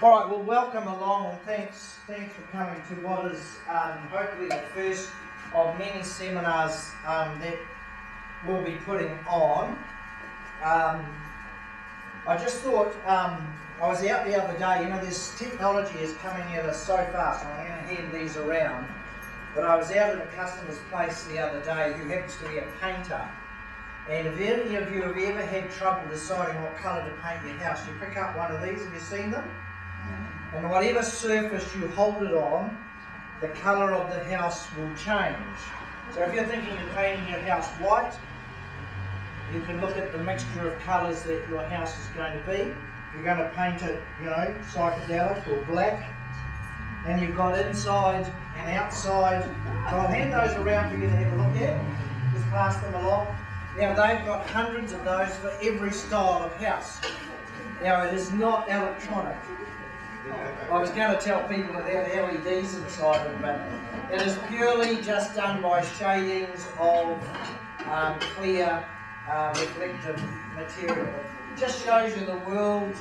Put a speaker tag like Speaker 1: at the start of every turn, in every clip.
Speaker 1: All right, well, welcome along, and thanks for coming to what is hopefully the first of many seminars that we'll be putting on. I just thought, I was out the other day, this technology is coming at us so fast, and I'm going to hand these around, but I was out at a customer's place the other day who happens to be a painter, and if any of you have ever had trouble deciding what colour to paint your house, you pick up one of these. Have you seen them? And whatever surface you hold it on, the colour of the house will change. So if you're thinking of painting your house white, you can look at the mixture of colours that your house is going to be. If you're going to paint it, psychedelic or black, and you've got inside and outside. So I'll hand those around for you to have a look at. Just pass them along. Now they've got hundreds of those for every style of house. Now it is not electronic. I was going to tell people that they have LEDs inside them, but it is purely just done by shadings of clear reflective material. It just shows you the world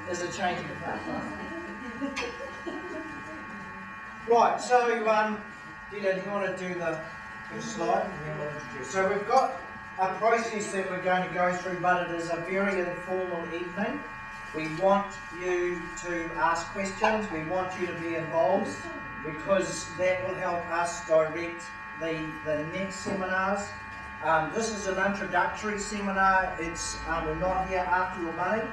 Speaker 1: is a changing place. Right, so do you want to do the first slide? So we've got a process that we're going to go through, but it is a very informal evening. We want you to ask questions, we want you to be involved, because that will help us direct the next seminars. This is an introductory seminar. We're not here after your money.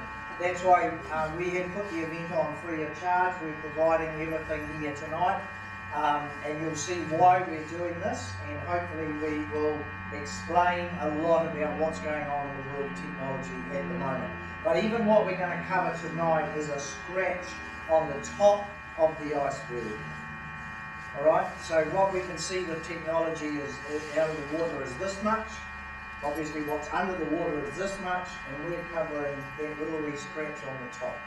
Speaker 1: That's why we have put the event on free of charge. We're providing everything here tonight. And you'll see why we're doing this, and hopefully we will explain a lot about what's going on in the world of technology at the moment. But even what we're going to cover tonight is a scratch on the top of the iceberg. Alright, so what we can see with technology is out of the water is this much. Obviously what's under the water is this much, and we're covering that little wee scratch on the top.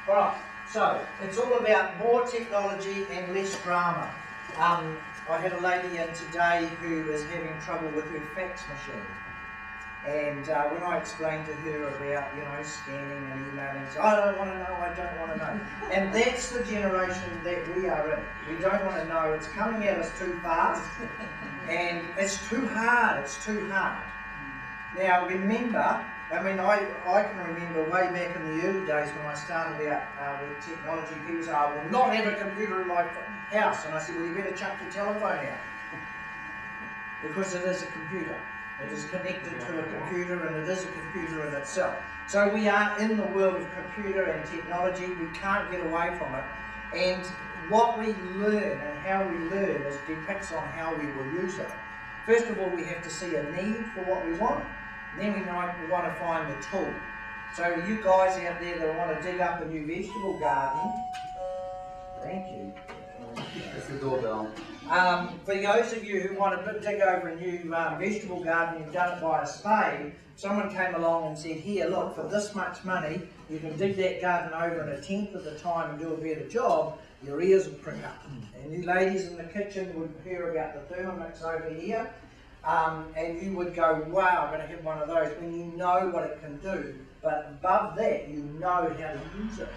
Speaker 1: Alright, so it's all about more technology and less drama. I had a lady in today who is having trouble with her fax machine. And when I explained to her about, scanning and emailing, she said, I don't want to know. And that's the generation that we are in. We don't want to know. It's coming at us too fast, and it's too hard. Now remember, I can remember way back in the early days when I started out with technology, people said, I will not have a computer in my house. And I said, well, you better chuck your telephone out. Because it is a computer. It is connected to a computer, and it is a computer in itself. So we are in the world of computer and technology. We can't get away from it. And what we learn and how we learn depicts on how we will use it. First of all, we have to see a need for what we want. Then we want to find the tool. So you guys out there that want to dig up a new vegetable garden, thank you.
Speaker 2: It's the doorbell.
Speaker 1: For those of you who want to dig over a new vegetable garden, you've done it by a spade, someone came along and said, here, look, for this much money, you can dig that garden over in 1/10 of the time and do a better job, your ears will prick up. And you ladies in the kitchen would hear about the Thermomix over here, and you would go, wow, I'm going to have one of those, when you know what it can do. But above that, you know how to use it.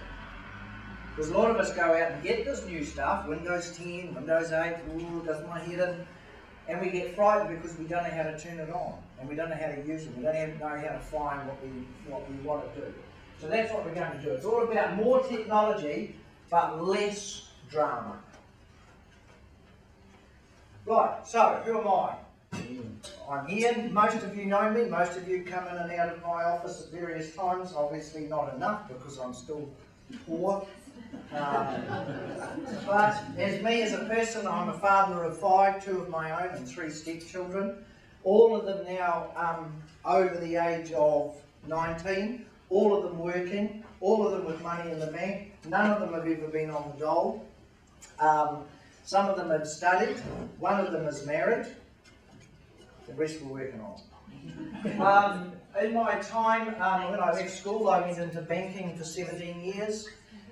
Speaker 1: Because a lot of us go out and get this new stuff, Windows 10, Windows 8, ooh, does my head in, and we get frightened because we don't know how to turn it on, and we don't know how to use it, we don't know how to find what we want to do. So that's what we're going to do. It's all about more technology, but less drama. Right, so who am I? I'm Ian. Most of you know me. Most of you come in and out of my office at various times. Obviously not enough because I'm still poor. But as me as a person, I'm a father of 5, 2 of my own and 3 stepchildren. All of them now over the age of 19. All of them working. All of them with money in the bank. None of them have ever been on the dole. Some of them have studied. One of them is married. The rest we're working on. In my time, when I left school, I went into banking for 17 years.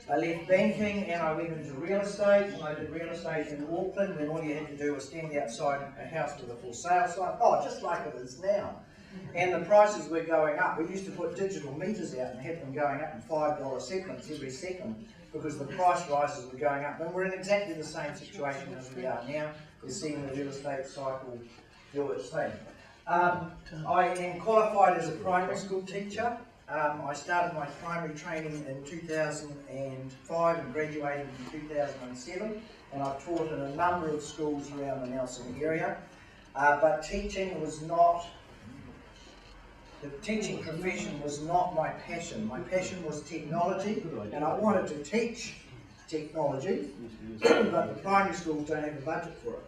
Speaker 1: I left banking and I went into real estate, and I did real estate in Auckland when all you had to do was stand outside a house with a for sale sign. Oh, just like it is now. And the prices were going up. We used to put digital meters out and have them going up in $5 segments every second because the price rises were going up. And we're in exactly the same situation as we are now. We're seeing the real estate cycle do its thing. I am qualified as a primary school teacher. I started my primary training in 2005 and graduated in 2007, and I've taught in a number of schools around the Nelson area. But teaching was not, the teaching profession was not my passion. My passion was technology, and I wanted to teach technology, but the primary schools don't have a budget for it.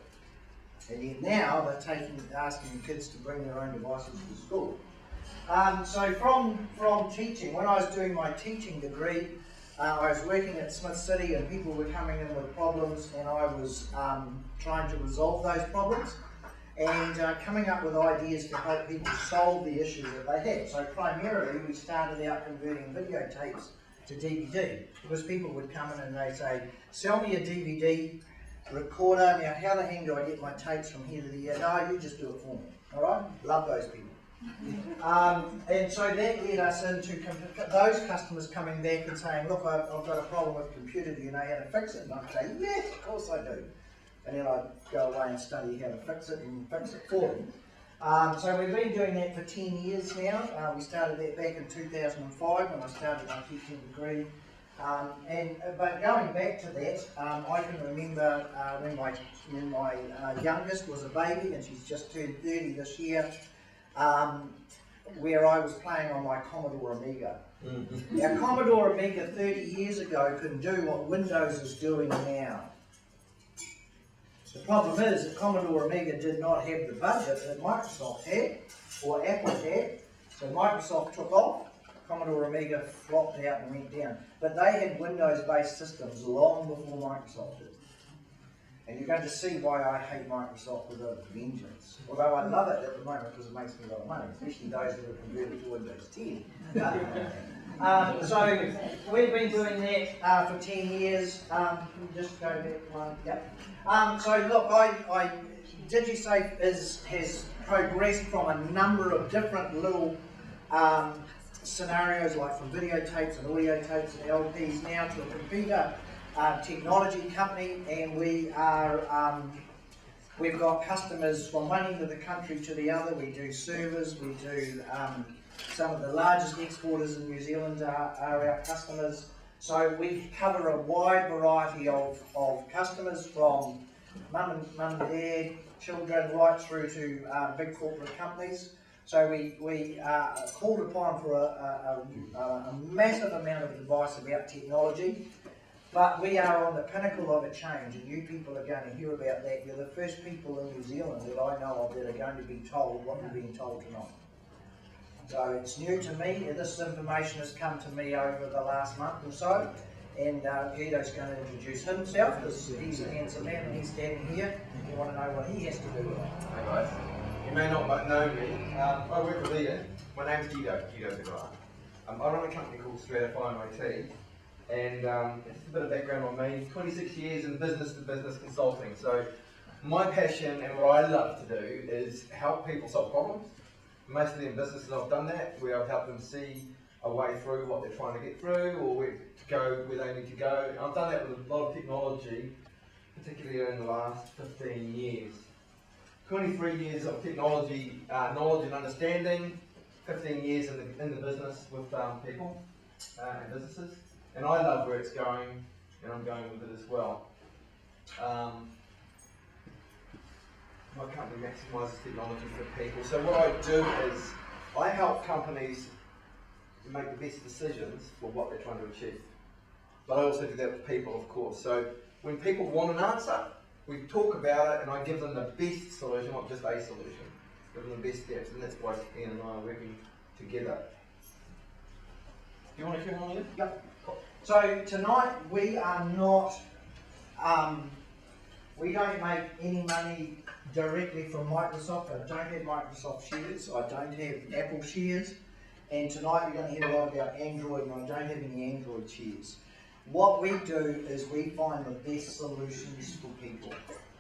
Speaker 1: And yet now they're asking kids to bring their own devices to school. So from teaching, when I was doing my teaching degree, I was working at Smith City and people were coming in with problems and I was trying to resolve those problems and coming up with ideas to help people solve the issues that they had. So primarily we started out converting videotapes to DVD because people would come in and they'd say, sell me a DVD recorder. Now how the heck do I get my tapes from here to there? No, you just do it for me. Alright? Love those people. And so that led us into those customers coming back and saying, look, I've got a problem with the computer, do you know how to fix it? And I'd say, yes, of course I do. And then I'd go away and study how to fix it and fix it for them. So we've been doing that for 10 years now. We started that back in 2005 when I started my teaching degree. But going back to that, I can remember when my youngest was a baby and she's just turned 30 this year, where I was playing on my Commodore Amiga. Now Commodore Amiga 30 years ago couldn't do what Windows is doing now. The problem is that Commodore Amiga did not have the budget that Microsoft had, or Apple had, so Microsoft took off, Commodore Amiga flopped out and went down. But they had Windows-based systems long before Microsoft did. And you're going to see why I hate Microsoft with a vengeance. Although I love it at the moment because it makes me a lot of money, especially those that are converted to Windows 10. So we've been doing that for 10 years. Can you just go back one? Yep. So look, DigiSafe has progressed from a number of different little scenarios, like from videotapes and audio tapes and LPs now to a computer technology company, and we've got customers from one end of the country to the other. We do servers, we do some of the largest exporters in New Zealand are our customers. So we cover a wide variety of customers, from mum and dad, children, right through to big corporate companies. So we are called upon for a massive amount of advice about technology. But we are on the pinnacle of a change, and you people are going to hear about that. You're the first people in New Zealand that I know of that are going to be told what you're being told tonight. So it's new to me, and this information has come to me over the last month or so. And Guido's going to introduce himself, because he's a handsome man and he's standing here. You want to know what he has to do with it.
Speaker 3: Hi guys, you may not know me. I work for Leah. My name's Guido the guy. I run a company called Stratify IT. And just a bit of background on me, 26 years in business-to-business consulting. So my passion and what I love to do is help people solve problems. Mostly in businesses I've done that, where I've helped them see a way through what they're trying to get through, or where to go, where they need to go. And I've done that with a lot of technology, particularly in the last 15 years. 23 years of technology knowledge and understanding, 15 years in the business with people and businesses. And I love where it's going, and I'm going with it as well. My company maximises technology for people. So what I do is I help companies make the best decisions for what they're trying to achieve. But I also do that with people, of course. So when people want an answer, we talk about it, and I give them the best solution, not just a solution. Give them the best steps, and that's why Ian and I are working together. Do you want to share one of you?
Speaker 1: Yep. So tonight we are not, we don't make any money directly from Microsoft. I don't have Microsoft shares, I don't have Apple shares, and tonight you're going to hear a lot about Android, and I don't have any Android shares. What we do is we find the best solutions for people,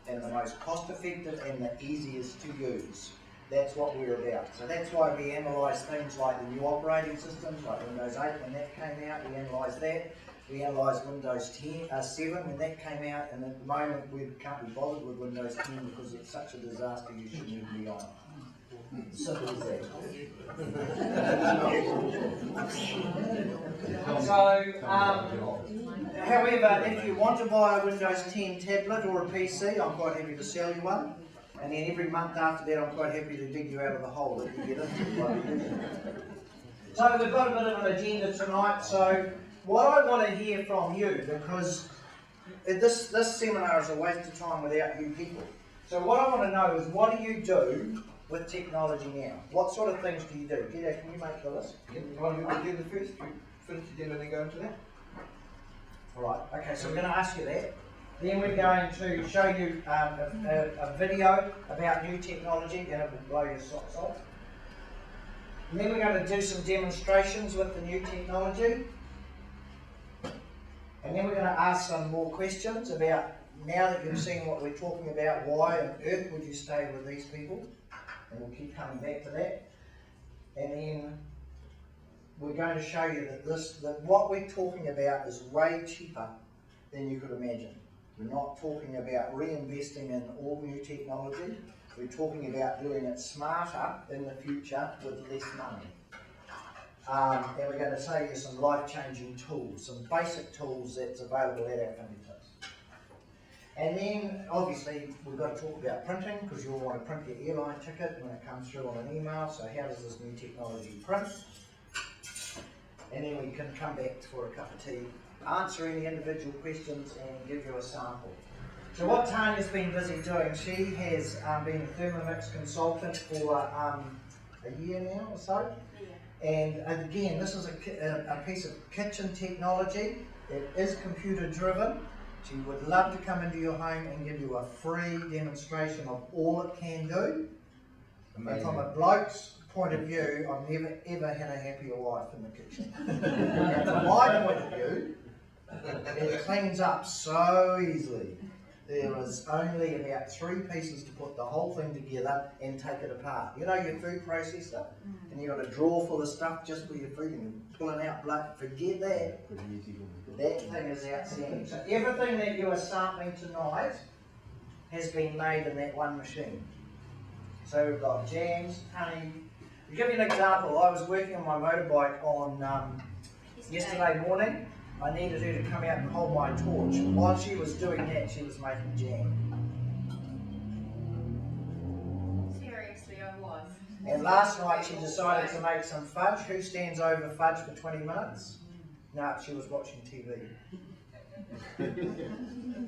Speaker 1: and the most cost effective and the easiest to use. That's what we're about. So that's why we analyse things like the new operating systems, like Windows 8 when that came out, we analysed that. We analysed Windows 7 when that came out, and at the moment we can't be bothered with Windows 10 because it's such a disaster you shouldn't even be on it. Simple as that. However, if you want to buy a Windows 10 tablet or a PC, I'm quite happy to sell you one. And then every month after that, I'm quite happy to dig you out of the hole that you get into. So we've got a bit of an agenda tonight. So what I want to hear from you, because this seminar is a waste of time without you people. So what I want to know is, what do you do with technology now? What sort of things do you do? Peter, can you make the list?
Speaker 3: You want to do the first? Finish the agenda and then go into that?
Speaker 1: Alright, okay, so we're going to ask you that. Then we're going to show you a video about new technology, and it will blow your socks off. And then we're going to do some demonstrations with the new technology. And then we're going to ask some more questions about, now that you've seen what we're talking about, why on earth would you stay with these people? And we'll keep coming back to that. And then we're going to show you that what we're talking about is way cheaper than you could imagine. We're not talking about reinvesting in all new technology. We're talking about doing it smarter in the future with less money. And we're going to show you some life-changing tools, some basic tools that's available at our fingertips. And then, obviously, we've got to talk about printing, because you'll want to print your airline ticket when it comes through on an email. So how does this new technology print? And then we can come back for a cup of tea, answer any individual questions and give you a sample. So what Tanya's been busy doing, she has been a Thermomix consultant for a year now or so. Yeah. And again, this is a piece of kitchen technology. It is computer driven. She would love to come into your home and give you a free demonstration of all it can do. Amazing. And from a bloke's point of view, I've never ever had a happier wife in the kitchen. And from my point of view, it cleans up so easily. There is only about 3 pieces to put the whole thing together and take it apart. You know your food processor? And you've got a drawer full of stuff just for your food and you're pulling out blood. Forget that. That thing is outstanding. So everything that you are sampling tonight has been made in that one machine. So we've got jams, honey. To give you an example, I was working on my motorbike on yesterday morning. I needed her to come out and hold my torch. While she was doing that, she was making jam.
Speaker 4: Seriously, I was.
Speaker 1: And last night she decided to make some fudge. Who stands over fudge for 20 minutes? No, she was watching TV.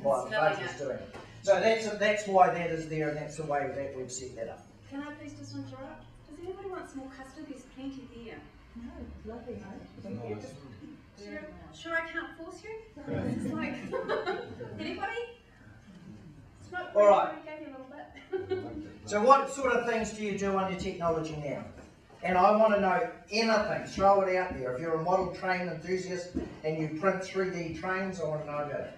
Speaker 1: While the fudge was doing it. So that's why that is there, and that's the way that we've set that up.
Speaker 4: Can I please just interrupt? Does anybody want some more custard? There's plenty there.
Speaker 5: No, lovely, no?
Speaker 4: Sure I can't force you? It's like, anybody? Smoke.
Speaker 1: All right.
Speaker 4: Gave you a little bit.
Speaker 1: So what sort of things do you do on your technology now? And I want to know anything, throw it out there. If you're a model train enthusiast and you print 3D trains, I want to know about it.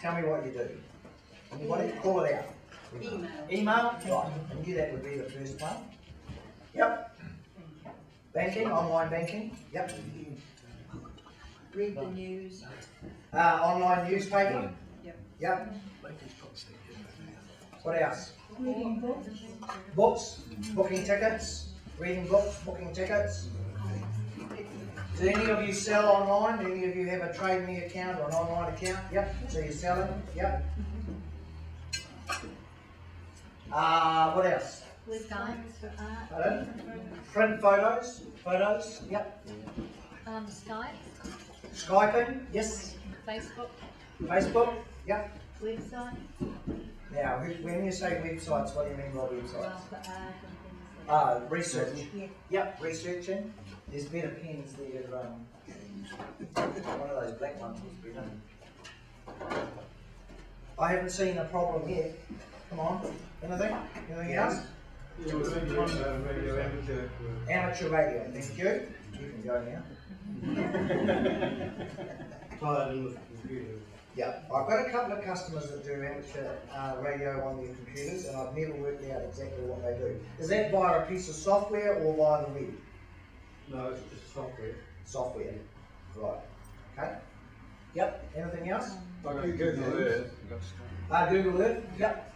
Speaker 1: Tell me what you do. Anybody? Call it out.
Speaker 4: Email.
Speaker 1: Email? Right. I knew that would be the first one. Yep. Banking, online banking. Yep.
Speaker 5: Read the news.
Speaker 1: Online newspaper.
Speaker 5: Yep.
Speaker 1: Yep. What else?
Speaker 5: Reading books.
Speaker 1: Books, booking tickets, reading books, booking tickets. Do any of you sell online? Do any of you have a Trade Me account or an online account? Yep. So you're selling? Yep. What else?
Speaker 5: Skype for art.
Speaker 1: Pardon? Print photos? Photos? Yep.
Speaker 5: Skype.
Speaker 1: Skyping? Yes.
Speaker 5: Facebook.
Speaker 1: Facebook? Yep.
Speaker 5: Website.
Speaker 1: Now, when you say websites, what do you mean by websites?
Speaker 5: For art and things.
Speaker 1: Research.
Speaker 5: Yeah.
Speaker 1: Yep, researching. There's better pens there. One of those black ones was better. I haven't seen a problem yet. Come on. Anything? Anything else?
Speaker 3: Radio amateur.
Speaker 1: Amateur radio. Thank you. You can go now. Yeah, I've got a couple of customers that do amateur radio on their computers, and I've never worked out exactly what they do. Is that via a piece of software or via the web?
Speaker 2: No, it's just software.
Speaker 1: Software, right, okay. Yep, anything else?
Speaker 2: Like Google Earth.
Speaker 1: Google Earth, yep.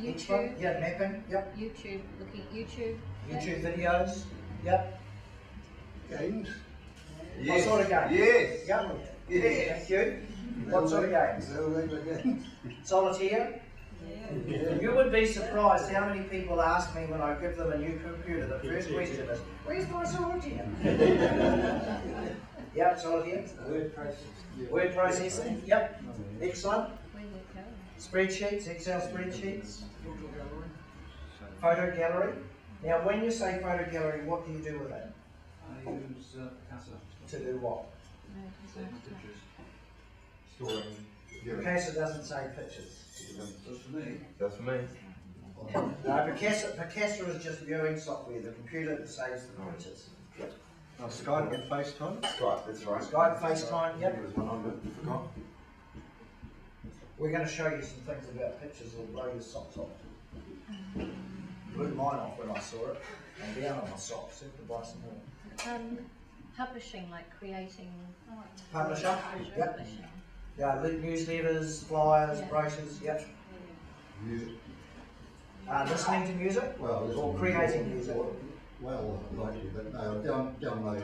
Speaker 1: Each one?
Speaker 5: YouTube,
Speaker 1: Yeah, mapping, yep.
Speaker 5: YouTube, looking at YouTube.
Speaker 1: YouTube videos, yep.
Speaker 2: Games.
Speaker 1: What sort of games?
Speaker 3: Yes.
Speaker 1: Yep.
Speaker 3: Yes.
Speaker 1: Thank you. What sort of games?
Speaker 2: No regular games.
Speaker 1: Solitaire? You would be surprised how many people ask me when I give them a new computer, the first question is, where's my solitaire? Yep, solitaire. Word processing, yep. Excellent.
Speaker 5: Where we go.
Speaker 1: Spreadsheets, Excel spreadsheets. Photo gallery. Now, when you say photo gallery, what do you do with it?
Speaker 2: I use Casa.
Speaker 1: To do what?
Speaker 5: No, it's not.
Speaker 3: Storing.
Speaker 1: Picasso doesn't say pictures.
Speaker 2: Just for me.
Speaker 3: That's for me.
Speaker 1: No, Picasso is just viewing software, the computer that saves the pictures.
Speaker 2: Skype and FaceTime.
Speaker 3: Skype, that's right.
Speaker 1: Skype, FaceTime, yep.
Speaker 3: There was one on it, forgot.
Speaker 1: We're going to show you some things about pictures that'll blow your socks off. Blew mine off when I saw it. I'm down on my socks, have to buy some more.
Speaker 5: Publishing, like creating.
Speaker 1: Publisher, yep.
Speaker 5: Publishing.
Speaker 1: Yeah, newsletters, flyers,
Speaker 5: Yeah.
Speaker 1: brochures, yep.
Speaker 2: Music.
Speaker 1: Listening to music
Speaker 2: Well,
Speaker 1: or creating music.
Speaker 2: Well, likely, but no, download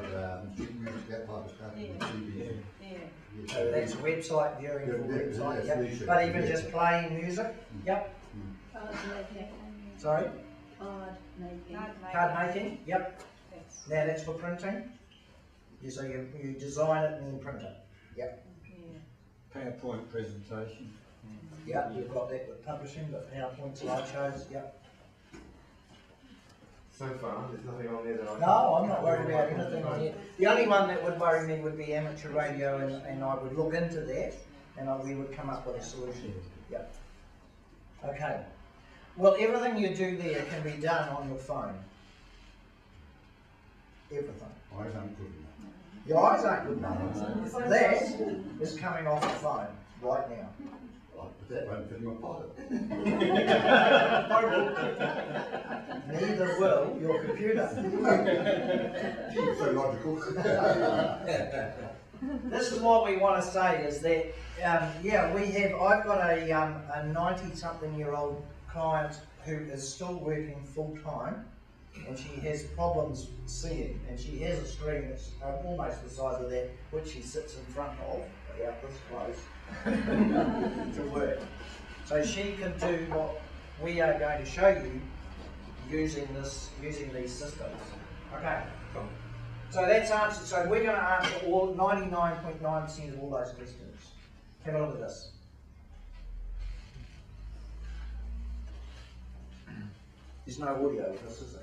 Speaker 2: music that type of stuff. CDs.
Speaker 1: So that's website viewing for
Speaker 2: Yeah,
Speaker 1: website,
Speaker 2: yeah,
Speaker 1: yep.
Speaker 2: yeah.
Speaker 1: But even just playing music, yep. Sorry, card making, yep. Now that's for printing. So you design it and then print it, yep.
Speaker 6: PowerPoint presentation.
Speaker 1: Yep, you've got that with publishing, but PowerPoint slideshows, yep.
Speaker 3: So far, there's nothing on there that I.
Speaker 1: No, I'm not worried about anything on here. The only one that would worry me would be amateur radio, and I would look into that, and we would come up with a solution. Yep. Okay. Well, everything you do there can be done on your phone. Everything.
Speaker 2: I don't put them.
Speaker 1: Your eyes aren't good enough. That is coming off the phone right now.
Speaker 2: But that won't fit in my pocket.
Speaker 1: Neither will your computer.
Speaker 2: So logical.
Speaker 1: This is what we want to say is that, I've got a 90-something-year-old client who is still working full-time, and she has problems seeing, and she has a screen that's almost the size of that, which she sits in front of, about this close, to work. So she can do what we are going to show you using these systems. Okay. So that's answered. So we're going to answer all 99.9% of all those questions. Have a look at this. There's no audio with this, is it?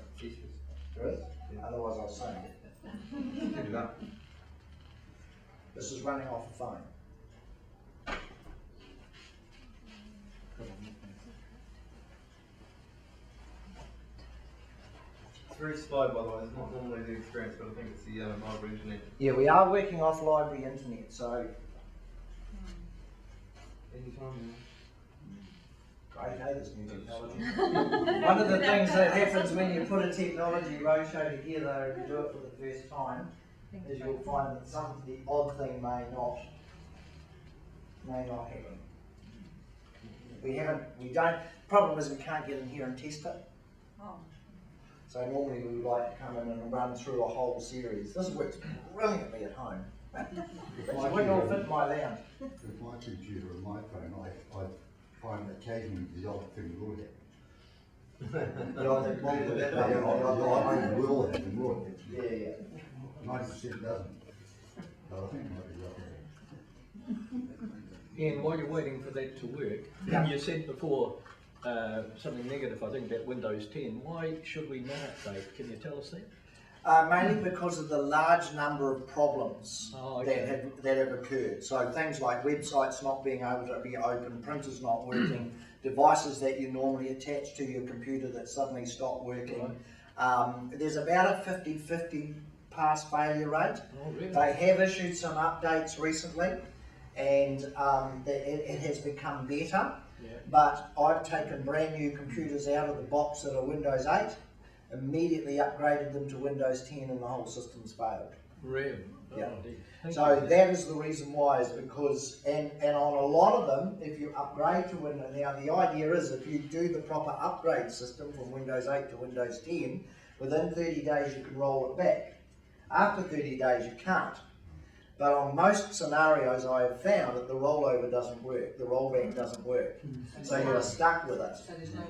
Speaker 1: There is? Otherwise I'll say it.
Speaker 3: Pick it up.
Speaker 1: This is running off a phone.
Speaker 3: It's very slow, by the way. It's not normally the experience, but I think it's the library internet.
Speaker 1: Yeah, we are working off library internet, so
Speaker 3: Anytime.
Speaker 1: great, hey, this new technology. One of the things that happens when you put a technology roadshow together and you do it for the first time is you'll find that the odd thing may not happen. Problem is we can't get in here and test it. So normally we would like to come in and run through a whole series. This works brilliantly at home. But you wouldn't all fit my lounge.
Speaker 2: With my computer and my phone, I find occasionally the odd thing will happen.
Speaker 1: The odd thing wrong with it.
Speaker 2: The odd thing will happen, will it?
Speaker 1: Yeah.
Speaker 2: 90% doesn't. But I think it might be lucky.
Speaker 6: And while you're waiting for that to work,
Speaker 1: Yeah.
Speaker 6: you said before something negative, I think, about Windows 10. Why should we not update? Can you tell us that?
Speaker 1: Mainly because of the large number of problems
Speaker 6: Oh, okay.
Speaker 1: that have occurred. So things like websites not being able to be open, printers not working, devices that you normally attach to your computer that suddenly stop working. There's about a 50-50 pass failure rate.
Speaker 6: Oh, really?
Speaker 1: They have issued some updates recently, and it has become better.
Speaker 6: Yeah.
Speaker 1: But I've taken brand new computers out of the box that are Windows 8, immediately upgraded them to Windows 10, and the whole system's failed.
Speaker 6: Really?
Speaker 1: Yeah.
Speaker 6: Oh, dear. Thank
Speaker 1: So
Speaker 6: you.
Speaker 1: that is the reason why, is because, and on a lot of them, if you upgrade to Windows, now the idea is if you do the proper upgrade system from Windows 8 to Windows 10, within 30 days you can roll it back. After 30 days you can't. But on most scenarios I have found that the rollover doesn't work, the rollback doesn't work. So you're stuck with it.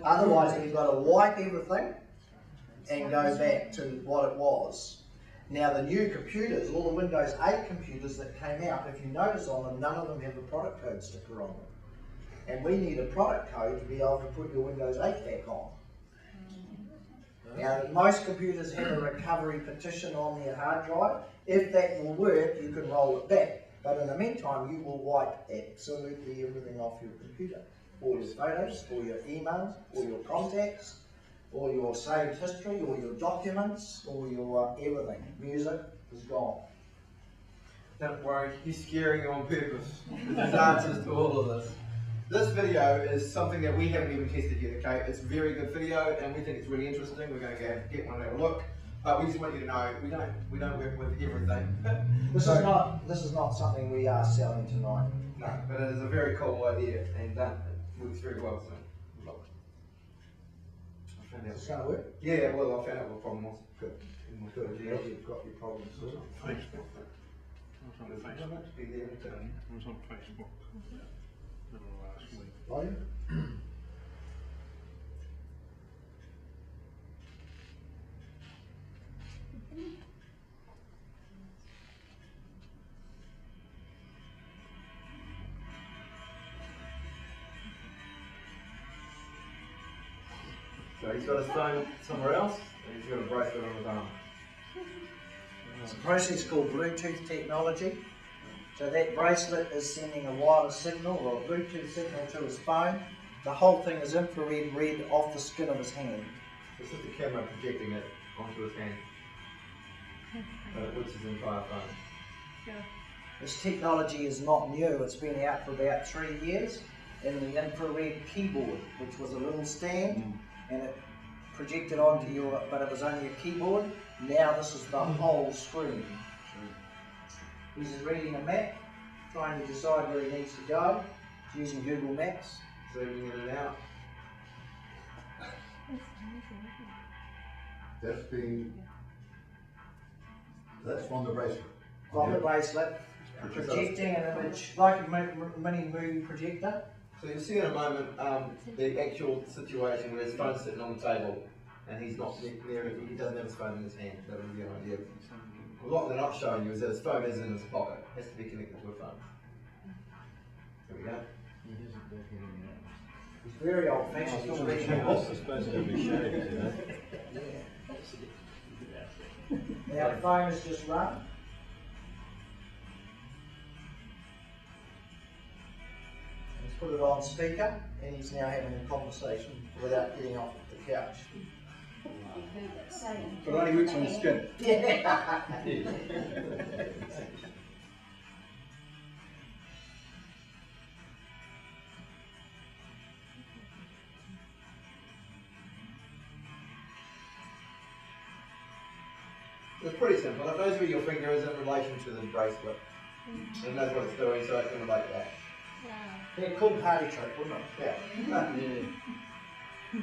Speaker 1: Otherwise you've got to wipe everything and go back to what it was. Now the new computers, all the Windows 8 computers that came out, if you notice on them, none of them have a product code sticker on them. And we need a product code to be able to put your Windows 8 back on. Now most computers have a recovery partition on their hard drive. If that will work, you can roll it back. But in the meantime, you will wipe absolutely everything off your computer. All your photos, all your emails, all your contacts, all your saved history, all your documents, all your everything. Music is gone.
Speaker 3: Don't worry, he's scaring you on purpose. There's answers to all of this. This video is something that we haven't even tested yet, okay? It's a very good video and we think it's really interesting. We're going to go get one and have a look. But we just want you to know, we don't work with everything.
Speaker 1: This is not something we are selling tonight.
Speaker 3: No, but it is a very cool idea and it works very well. So, look. I found out.
Speaker 1: It's going to work.
Speaker 3: Yeah, well, I found out what the problem was. Good.
Speaker 1: Good. Glad you've got your problems sorted.
Speaker 7: Facebook. I was on Facebook.
Speaker 3: Be there in turn.
Speaker 7: I was on Facebook. Middle of last week.
Speaker 1: Are you?
Speaker 3: So he's got his phone somewhere else and he's got a bracelet on his arm.
Speaker 1: It's a process called Bluetooth technology. So that bracelet is sending a wireless signal or a Bluetooth signal to his phone. The whole thing is infrared red off the skin of his hand.
Speaker 3: This is the camera projecting it onto his hand. Which is his entire phone.
Speaker 5: Yeah.
Speaker 1: This technology is not new. It's been out for about 3 years. And the infrared keyboard, which was a little stand, and it projected onto your, but it was only a keyboard. Now this is the whole screen. He's reading a map, trying to decide where he needs to go. He's using Google Maps.
Speaker 3: Zooming in and out.
Speaker 2: That's from the bracelet.
Speaker 1: From the bracelet, projecting an image like a mini movie projector.
Speaker 3: So you'll see in a moment the actual situation where his phone's sitting on the table and he's not near it, he doesn't have his phone in his hand. That would be an idea. What they're not showing you is that his phone is in his pocket. It has to be connected to a phone. There we go.
Speaker 1: He's very old fashioned. He's reading a book.
Speaker 6: It's supposed to be showed, isn't it?
Speaker 1: Now the phone is just run. He's put it on speaker and he's now having a conversation without getting off the couch.
Speaker 7: But it only works on the skin.
Speaker 1: Yeah.
Speaker 3: It's pretty simple. It knows where your finger is in relation to the bracelet. It knows what it's doing, so it can relate that.
Speaker 5: Wow.
Speaker 1: Yeah, cool party trick, wouldn't it?
Speaker 3: Yeah.
Speaker 6: Yeah.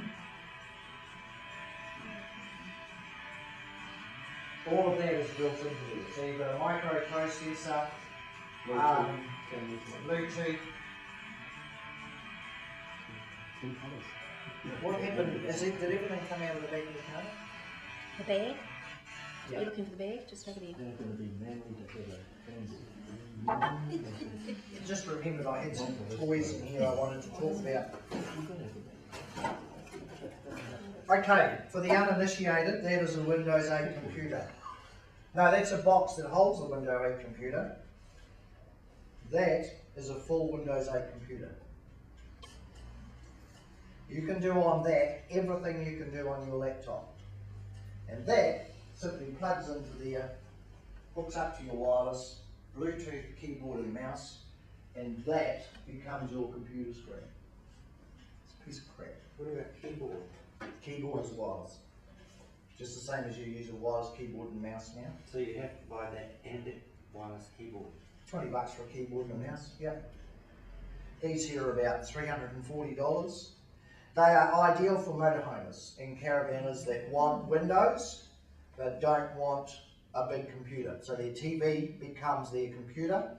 Speaker 1: All of that is built into it. So you've got a microprocessor, Bluetooth. What happened? Did everything come out of the back of the car?
Speaker 4: The bag?
Speaker 1: Yeah.
Speaker 4: You're looking for the bag? Just over there.
Speaker 6: They're going to be married together.
Speaker 1: Just remembered I had some toys in here I wanted to talk about. Okay, for the uninitiated, that is a Windows 8 computer. No, that's a box that holds a Windows 8 computer. That is a full Windows 8 computer. You can do on that everything you can do on your laptop. And that simply plugs into there, hooks up to your wireless, Bluetooth keyboard and mouse, and that becomes your computer screen. It's a piece of crap.
Speaker 7: What about keyboard?
Speaker 1: Keyboard is wireless. Just the same as you use a wireless keyboard and mouse now.
Speaker 8: So you have to buy that and a wireless keyboard.
Speaker 1: $20 for a keyboard and a mouse, yep. These here are about $340. They are ideal for motorhomes and caravanners that want windows but don't want a big computer. So their TV becomes their computer,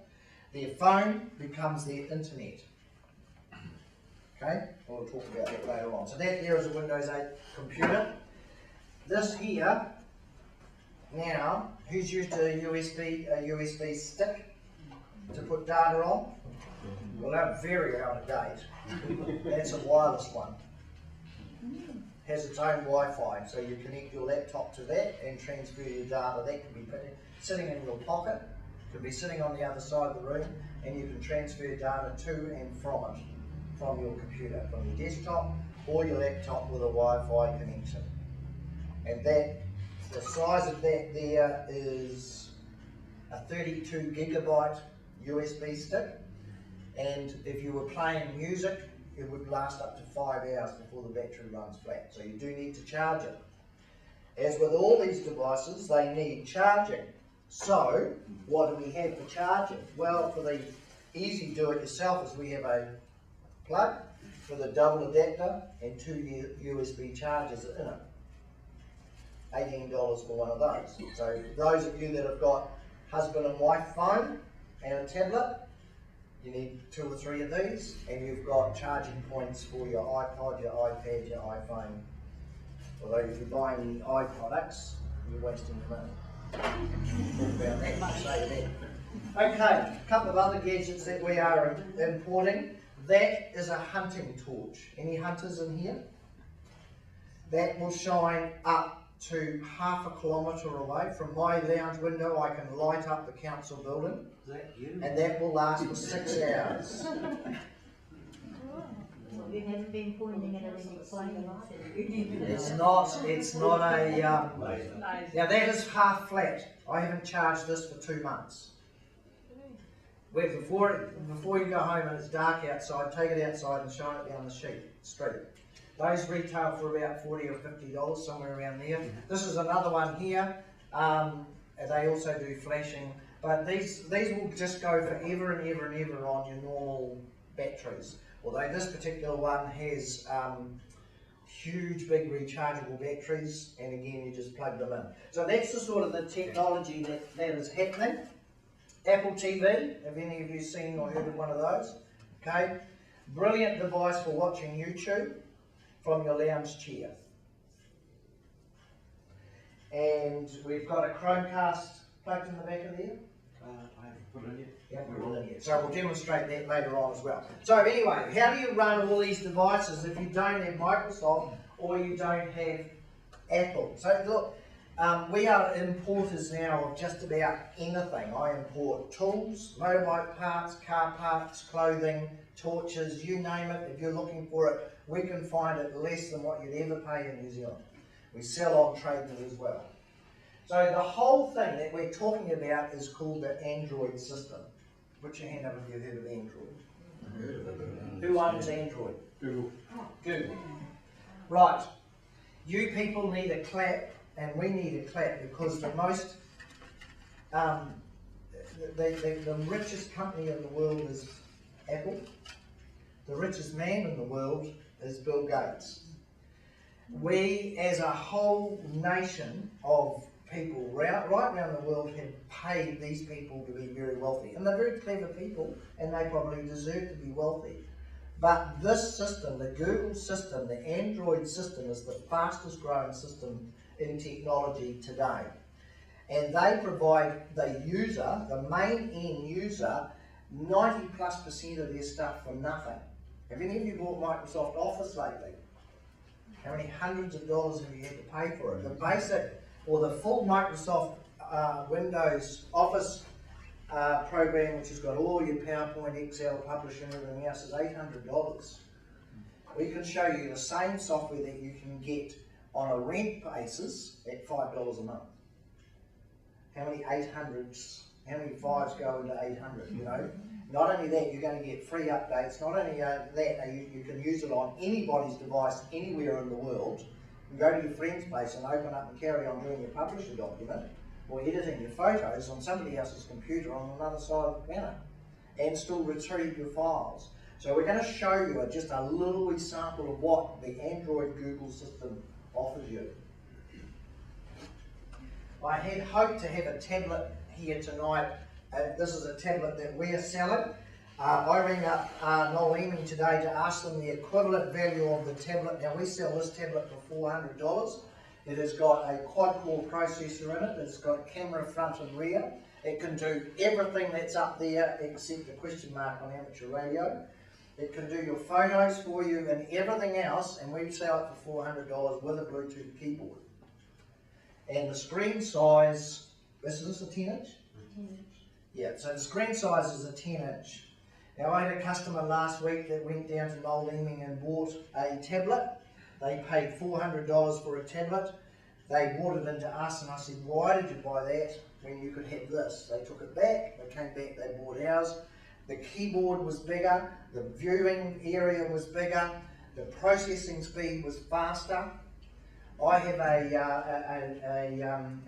Speaker 1: their phone becomes their internet. Okay, we'll talk about that later on. So that there is a Windows 8 computer. This here, now, who's used a USB stick to put data on? Well, they're very out of date. That's a wireless one. Has its own Wi-Fi, so you connect your laptop to that and transfer your data. That can be sitting in your pocket, could be sitting on the other side of the room, and you can transfer data to and from it, from your computer, from your desktop or your laptop with a Wi-Fi connection. And that, the size of that there is a 32 gigabyte USB stick, and if you were playing music, it would last up to 5 hours before the battery runs flat. So you do need to charge it. As with all these devices, they need charging. So what do we have for charging? Well, for the easy do-it-yourself, is we have a plug with a double adapter and 2 USB chargers in it. $18 for one of those. So those of you that have got husband and wife phone and a tablet, you need 2 or 3 of these, and you've got charging points for your iPod, your iPad, your iPhone. Although if you're buying any iProducts, you're wasting your money. Talk about that, much say that. Okay, a couple of other gadgets that we are importing. That is a hunting torch. Any hunters in here? That will shine up to half a kilometre away. From my lounge window, I can light up the council building.
Speaker 8: Is that you?
Speaker 1: And that will last for 6 hours.
Speaker 9: You haven't been pointing at it and explaining it.
Speaker 1: It's not a, now that is half flat. I haven't charged this for 2 months. Where before you go home and it's dark outside, take it outside and shine it down the street. Those retail for about $40 or $50, somewhere around there. This is another one here. They also do flashing. But these will just go forever and ever and ever on your normal batteries. Although this particular one has huge, big rechargeable batteries, and again, you just plug them in. So that's the sort of the technology that is happening. Apple TV, have any of you seen or heard of one of those? Okay, brilliant device for watching YouTube from your lounge chair. And we've got a Chromecast plugged in the back of there.
Speaker 8: I haven't put it in yet.
Speaker 1: Yeah, we're in yet. So we'll demonstrate that later on as well. So anyway, how do you run all these devices if you don't have Microsoft or you don't have Apple? So look, we are importers now of just about anything. I import tools, motorbike parts, car parts, clothing, torches, you name it. If you're looking for it, we can find it less than what you'd ever pay in New Zealand. We sell on Tradelink as well. So the whole thing that we're talking about is called the Android system. Put your hand up if you've heard of Android. Who owns Android?
Speaker 7: Google.
Speaker 1: Google. Right. You people need a clap, and we need a clap, because the most, the richest company in the world is Apple. The richest man in the world is Bill Gates. We, as a whole nation of people right around the world, have paid these people to be very wealthy. And they're very clever people, and they probably deserve to be wealthy. But this system, the Google system, the Android system, is the fastest growing system in technology today. And they provide the user, the main end user, 90+% of their stuff for nothing. Have any of you bought Microsoft Office lately? How many hundreds of dollars have you had to pay for it? The basic or the full Microsoft Windows Office program, which has got all your PowerPoint, Excel, Publish and everything else, is $800. We can show you the same software that you can get on a rent basis at $5 a month. How many 800s how many 5s go into 800, you know? Not only that, you're going to get free updates. Not only that, you can use it on anybody's device anywhere in the world. You can go to your friend's place and open up and carry on doing your publisher document or editing your photos on somebody else's computer on another side of the planet and still retrieve your files. So we're going to show you just a little wee sample of what the Android Google system offers you. I had hoped to have a tablet here tonight. This is a tablet that we are selling. I rang up Noemi today to ask them the equivalent value of the tablet. Now we sell this tablet for $400. It has got a quad-core processor in it. It's got a camera front and rear. It can do everything that's up there except the question mark on amateur radio. It can do your photos for you and everything else, and we sell it for $400 with a Bluetooth keyboard. And the screen size, is this a 10-inch?
Speaker 9: 10-inch.
Speaker 1: Yeah, so the screen size is a 10-inch. Now I had a customer last week that went down to Moldeming and bought a tablet. They paid $400 for a tablet. They brought it into us and I said, why did you buy that when you could have this? They took it back, they came back, they bought ours. The keyboard was bigger, the viewing area was bigger, the processing speed was faster. I have an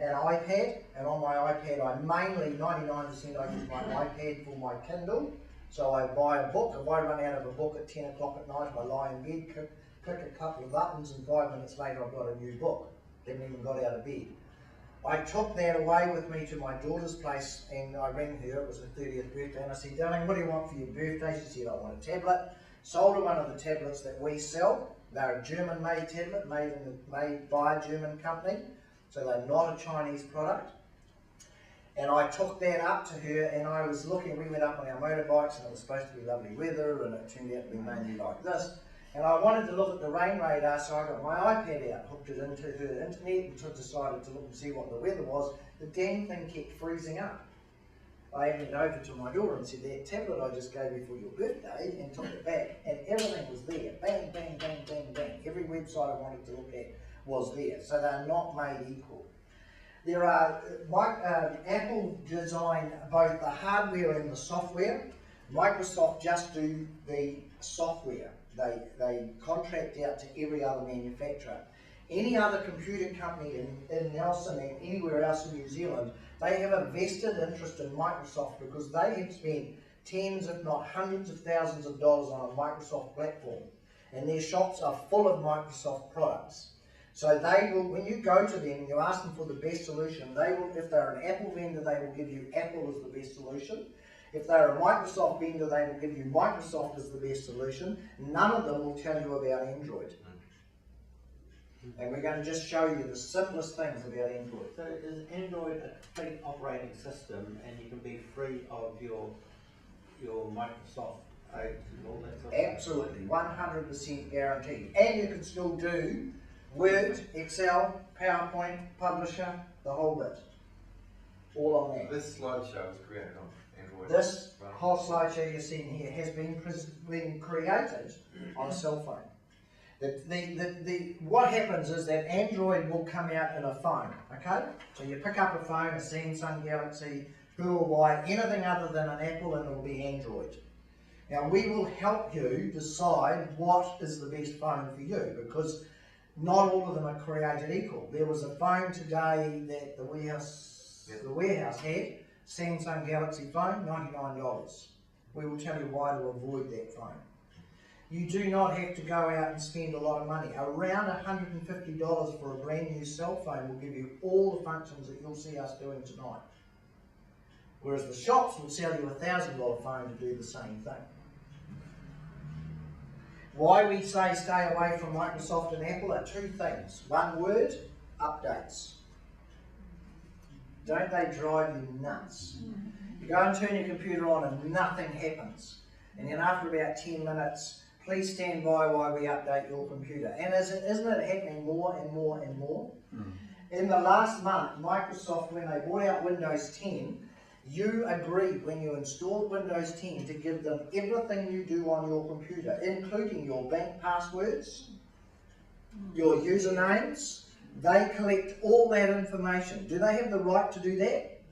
Speaker 1: iPad, and on my iPad I mainly, 99% I use my iPad for my Kindle. So I buy a book. If I run out of a book at 10 o'clock at night, I lie in bed, click a couple of buttons, and 5 minutes later I've got a new book. Haven't even got out of bed. I took that away with me to my daughter's place and I rang her, it was her 30th birthday, and I said, darling, what do you want for your birthday? She said, I want a tablet. Sold her one of the tablets that we sell. They're a German-made tablet, made by a German company, so they're not a Chinese product. And I took that up to her and I was looking, we went up on our motorbikes and it was supposed to be lovely weather and it turned out to be mainly like this. And I wanted to look at the rain radar, so I got my iPad out, hooked it into her internet and decided to look and see what the weather was. The damn thing kept freezing up. I went over to my daughter and said, that tablet I just gave you for your birthday, and took it back, and everything was there. Bang, bang, bang, bang, bang. Every website I wanted to look at was there. So they're not made equal. There are, Apple design both the hardware and the software. Microsoft just do the software. They contract out to every other manufacturer. Any other computer company in Nelson and anywhere else in New Zealand, they have a vested interest in Microsoft because they have spent tens if not hundreds of thousands of dollars on a Microsoft platform. And their shops are full of Microsoft products. So they will, when you go to them and you ask them for the best solution, they will, if they're an Apple vendor, they will give you Apple as the best solution. If they're a Microsoft vendor, they will give you Microsoft as the best solution. None of them will tell you about Android. And we're going to just show you the simplest things about Android.
Speaker 8: So is Android a complete operating system and you can be free of your Microsoft aids and all that sort of stuff?
Speaker 1: Absolutely, 100% guaranteed. And you can still do Word, Excel, PowerPoint, Publisher, the whole bit. All on that.
Speaker 3: This slideshow was created on Android.
Speaker 1: This whole slideshow you're seeing here has been created on a cell phone. What happens is that Android will come out in a phone, okay? So you pick up a phone, a Samsung Galaxy, Huawei, anything other than an Apple, and it will be Android. Now we will help you decide what is the best phone for you, because not all of them are created equal. There was a phone today that the warehouse had, Samsung Galaxy phone, $99. We will tell you why to avoid that phone. You do not have to go out and spend a lot of money. Around $150 for a brand new cell phone will give you all the functions that you'll see us doing tonight. Whereas the shops will sell you a $1,000 phone to do the same thing. Why we say stay away from Microsoft and Apple are two things. One word, updates. Don't they drive you nuts? You go and turn your computer on and nothing happens. And then after about 10 minutes, please stand by while we update your computer. And isn't it happening more and more and more? In the last month, Microsoft, when they brought out Windows 10, you agreed when you installed Windows 10 to give them everything you do on your computer, including your bank passwords, your usernames. They collect all that information. Do they have the right to do that?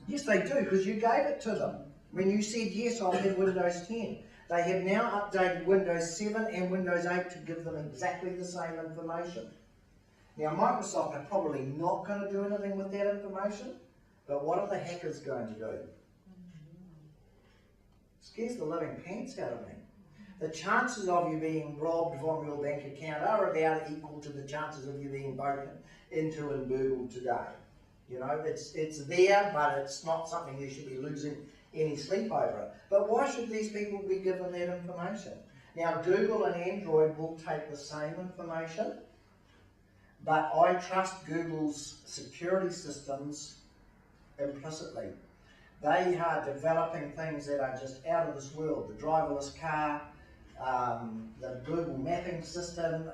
Speaker 1: Yes, they do, because you gave it to them. When you said, yes, I'll have Windows 10. They have now updated Windows 7 and Windows 8 to give them exactly the same information. Now, Microsoft are probably not going to do anything with that information, but what are the hackers going to do? Scares the living pants out of me. The chances of you being robbed from your bank account are about equal to the chances of you being broken into and burgled today. You know, it's there, but it's not something you should be losing any sleep over. But why should these people be given that information? Now, Google and Android will take the same information, but I trust Google's security systems implicitly. They are developing things that are just out of this world. The driverless car, the Google mapping system,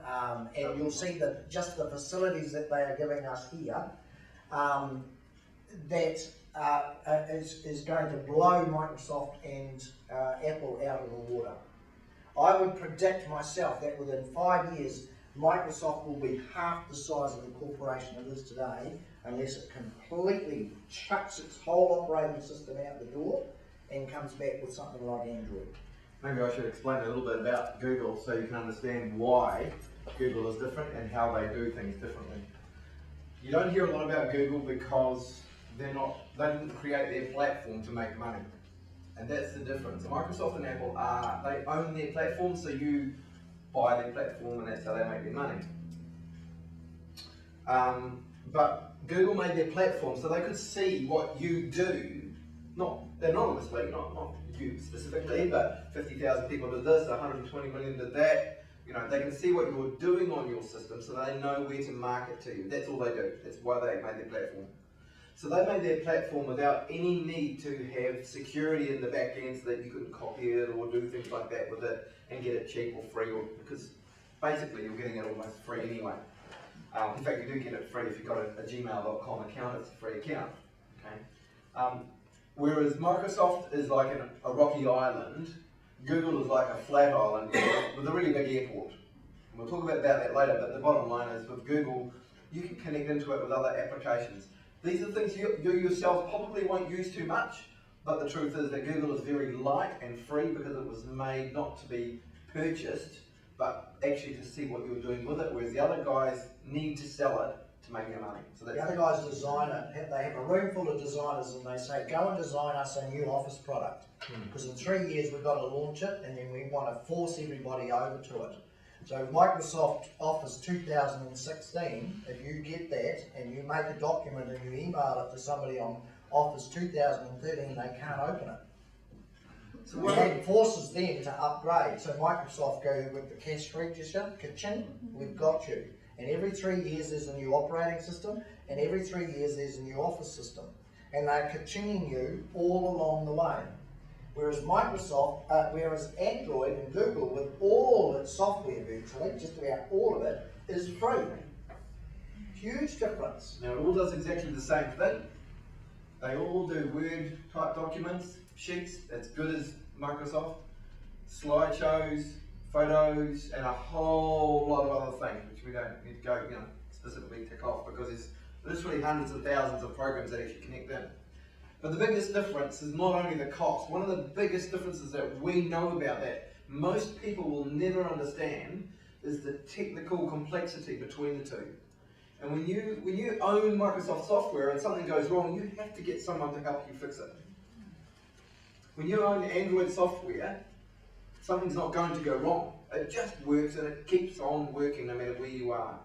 Speaker 1: and you'll see that just the facilities that they are giving us here, that is going to blow Microsoft and Apple out of the water. I would predict myself that within 5 years, Microsoft will be half the size of the corporation it is today, unless it completely chucks its whole operating system out the door and comes back with something like Android.
Speaker 3: Maybe I should explain a little bit about Google so you can understand why Google is different and how they do things differently. You don't hear a lot about Google because they didn't create their platform to make money. And that's the difference. Microsoft and Apple they own their platform, so you buy their platform and that's how they make their money. But Google made their platform so they could see what you do, not anonymously, not you specifically, but 50,000 people did this, 120 million did that. You know, they can see what you're doing on your system so they know where to market to you. That's all they do. That's why they made their platform. So they made their platform without any need to have security in the back end so that you couldn't copy it or do things like that with it and get it cheap or free, because basically you're getting it almost free anyway. In fact, you do get it free if you've got a gmail.com account. It's a free account. Okay. Whereas Microsoft is like a rocky island, Google is like a flat island with a really big airport. And we'll talk about that later, but the bottom line is with Google, you can connect into it with other applications. These are things you yourself probably won't use too much, but the truth is that Google is very light and free because it was made not to be purchased, but actually to see what you're doing with it, whereas the other guys need to sell it to make their money. So
Speaker 1: The other guys design it. They have a room full of designers and they say, go and design us a new office product. Because in 3 years we've got to launch it and then we want to force everybody over to it. So Microsoft Office 2016, if you get that and you make a document and you email it to somebody on Office 2013, they can't open it. So that forces them to upgrade. So Microsoft go with the cash register, kitchen, we've got you. And every 3 years there's a new operating system, and every 3 years there's a new office system. And they're ka-chinging you all along the way. Whereas whereas Android and Google, with all its software virtually, just about all of it, is free. Huge difference.
Speaker 3: Now it all does exactly the same thing. They all do Word type documents, sheets, as good as Microsoft, slideshows, photos, and a whole lot of other things, which we don't need to go, specifically tick off because there's literally hundreds of thousands of programs that actually connect in. But the biggest difference is not only the cost. One of the biggest differences that we know about that most people will never understand is the technical complexity between the two. And when you own Microsoft software and something goes wrong, you have to get someone to help you fix it. When you own Android software, something's not going to go wrong. It just works and it keeps on working no matter where you are.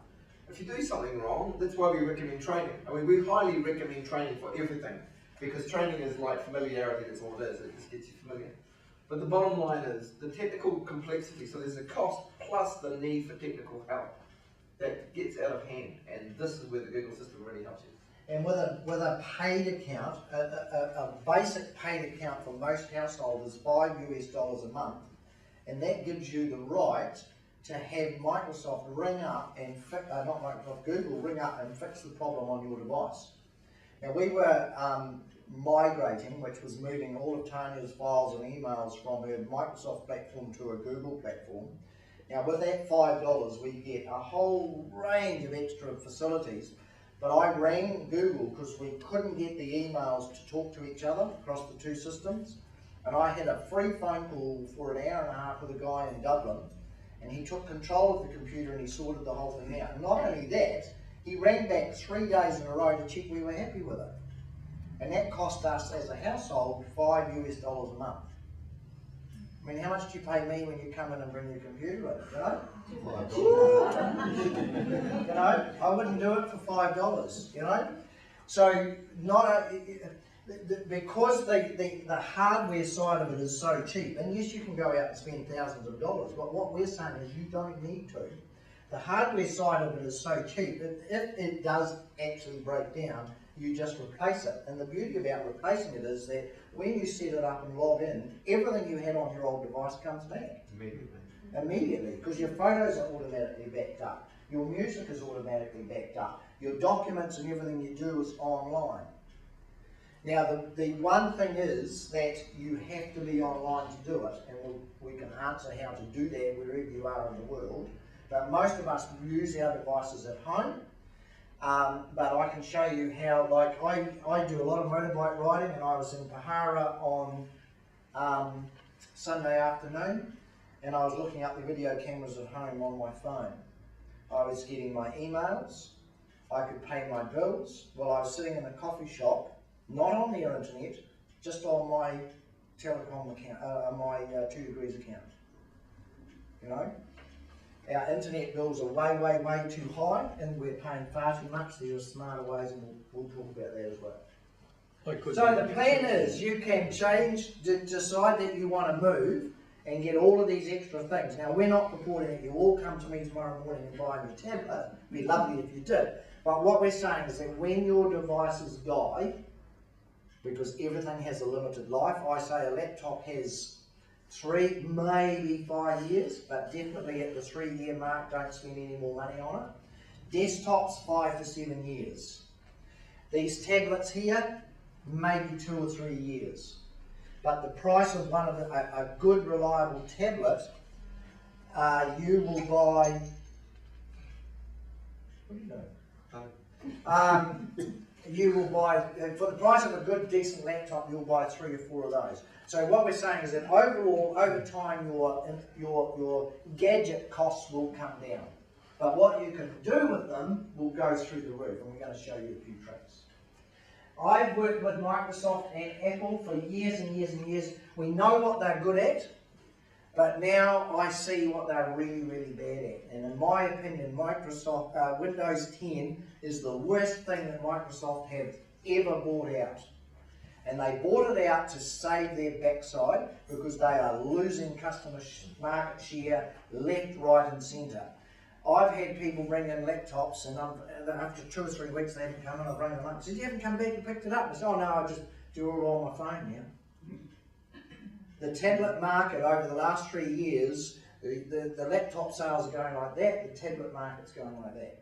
Speaker 3: If you do something wrong, that's why we recommend training. I mean, we highly recommend training for everything because training is like familiarity, that's all it is. It just gets you familiar. But the bottom line is the technical complexity. So there's a cost plus the need for technical help that gets out of hand. And this is where the Google system really helps you.
Speaker 1: And with a paid account, a basic paid account for most households is $5 US a month. And that gives you the right to have Microsoft ring up and Google ring up and fix the problem on your device. Now we were migrating, which was moving all of Tanya's files and emails from her Microsoft platform to a Google platform. Now with that $5, we get a whole range of extra facilities, but I rang Google because we couldn't get the emails to talk to each other across the two systems. And I had a free phone call for an hour and a half with a guy in Dublin, and he took control of the computer and he sorted the whole thing out. And not only that, he rang back 3 days in a row to check we were happy with it. And that cost us as a household $5 US a month. I mean, how much do you pay me when you come in and bring your computer in, you know? You know, I wouldn't do it for $5, you know? So, because the hardware side of it is so cheap, and yes, you can go out and spend thousands of dollars, but what we're saying is you don't need to. The hardware side of it is so cheap, if it does actually break down, you just replace it. And the beauty about replacing it is that when you set it up and log in, everything you had on your old device comes back. Immediately, because your photos are automatically backed up, your music is automatically backed up, your documents and everything you do is online. Now the one thing is that you have to be online to do it, and we can answer how to do that wherever you are in the world, but most of us use our devices at home. But I can show you how, like I do a lot of motorbike riding, and I was in Pahara on Sunday afternoon, and I was looking up the video cameras at home on my phone. I was getting my emails, I could pay my bills while I was sitting in a coffee shop, not on the internet, just on my telecom account, my 2 Degrees account, you know. Our internet bills are way, way, way too high, and we're paying far too much. There are smarter ways, and we'll talk about that as well. So the plan is you can decide that you want to move and get all of these extra things. Now, we're not purporting that you all come to me tomorrow morning and buy a new tablet. It'd be lovely if you did. But what we're saying is that when your devices die, because everything has a limited life, I say a laptop has 3, maybe 5 years, but definitely at the 3-year mark, don't spend any more money on it. Desktops, 5 to 7 years. These tablets here, maybe 2 or 3 years. But the price of one of a good, reliable tablet, you will buy. What do you know? You will buy, for the price of a good, decent laptop, you'll buy 3 or 4 of those. So what we're saying is that overall, over time, your gadget costs will come down. But what you can do with them will go through the roof, and we're going to show you a few tricks. I've worked with Microsoft and Apple for years and years and years. We know what they're good at, but now I see what they're really, really bad at. And in my opinion, Microsoft Windows 10 is the worst thing that Microsoft have ever bought out. And they bought it out to save their backside because they are losing customer market share left, right and centre. I've had people bring in laptops, and after 2 or 3 weeks they haven't come in. I've rang them up and said, "You haven't come back and picked it up?" I said, "Oh no, I just do it all on my phone now." The tablet market over the last 3 years, the laptop sales are going like that, the tablet market's going like that.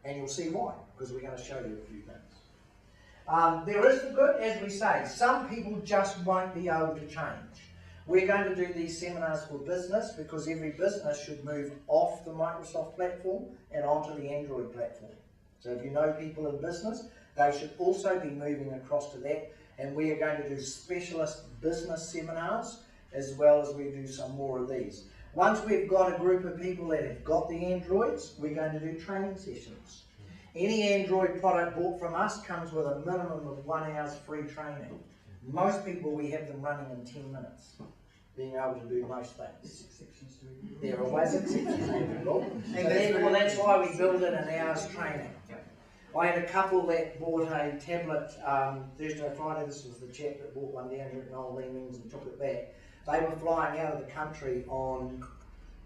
Speaker 1: And you'll see why, because we're going to show you a few things. There is the good, as we say, some people just won't be able to change. We're going to do these seminars for business because every business should move off the Microsoft platform and onto the Android platform. So if you know people in business, they should also be moving across to that. And we are going to do specialist business seminars as well as we do some more of these. Once we've got a group of people that have got the Androids, we're going to do training sessions. Any Android product bought from us comes with a minimum of 1 hour's free training. Most people, we have them running in 10 minutes, being able to do most things. There are always exceptions to the rule. And therefore, that's why we build in an hour's training. I had a couple that bought a tablet Thursday or Friday. This was the chap that bought one down here at Noel Leemings and took it back. They were flying out of the country on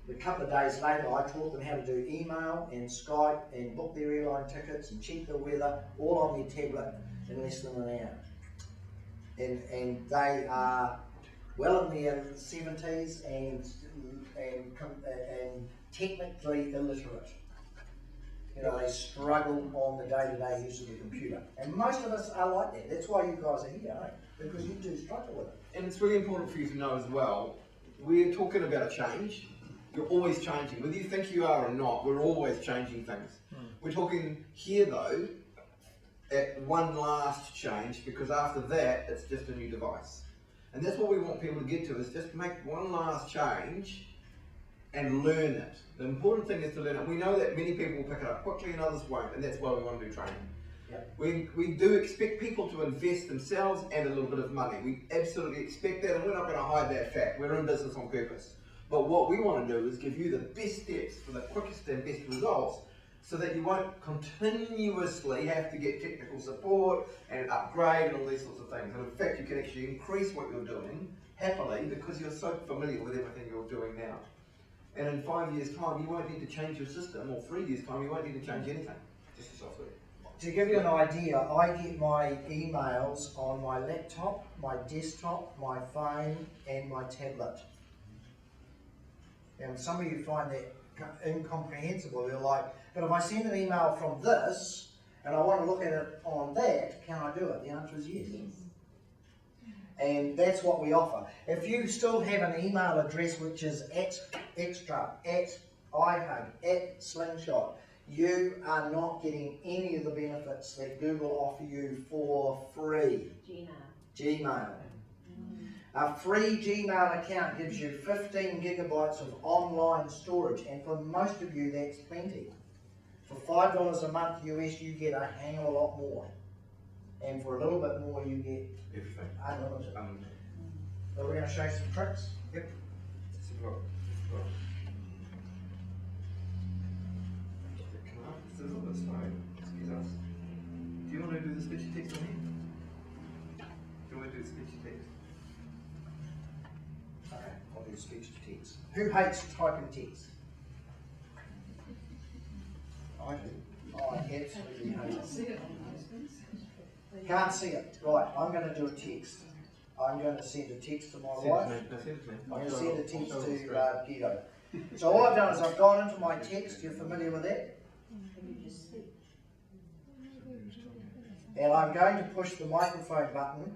Speaker 1: a couple of days later. I taught them how to do email and Skype and book their airline tickets and check the weather all on their tablet in less than an hour. And they are well in their 70s and technically illiterate. You know, they struggle on the day-to-day use of the computer. And most of us are like that. That's why you guys are here, aren't you? Because you do struggle with it.
Speaker 3: And it's really important for you to know as well, we're talking about a change. You're always changing. Whether you think you are or not, we're always changing things. We're talking here though, at one last change, because after that, it's just a new device. And that's what we want people to get to, is just make one last change and learn it. The important thing is to learn it. We know that many people will pick it up quickly and others won't, and that's why we want to do training.
Speaker 1: Yep.
Speaker 3: We do expect people to invest themselves and a little bit of money. We absolutely expect that, and we're not going to hide that fact. We're in business on purpose. But what we want to do is give you the best steps for the quickest and best results, so that you won't continuously have to get technical support and upgrade and all these sorts of things. And in fact, you can actually increase what you're doing happily because you're so familiar with everything you're doing now. And in 5 years' time, you won't need to change your system, or 3 years' time, you won't need to change anything, just the software.
Speaker 1: To give you an idea, I get my emails on my laptop, my desktop, my phone, and my tablet. And some of you find that incomprehensible. You're like, but if I send an email from this, and I want to look at it on that, can I do it? The answer is yes. And that's what we offer. If you still have an email address which is @extra, @iHug, @slingshot, you are not getting any of the benefits that Google offer you for free. Gmail. A free Gmail account gives you 15 gigabytes of online storage, and for most of you that's plenty. For $5 a month US, you get a hang of a lot more. And for a little bit more, you get
Speaker 3: Everything.
Speaker 1: unlimited. But we're going to show you some tricks.
Speaker 3: Yep. Super. Can I ask this a little bit slow? Excuse us. Do you want to do the speech to text on here? Do you want to do the speech to text?
Speaker 1: Okay, I'll do speech to text. Who hates typing text? I do. I absolutely hate it. Can't see it. Right, I'm going to do a text. I'm going to send a text to my wife. I'm going to send a text to Guido. So all I've done is I've gone into my text. You're familiar with that? And I'm going to push the microphone button.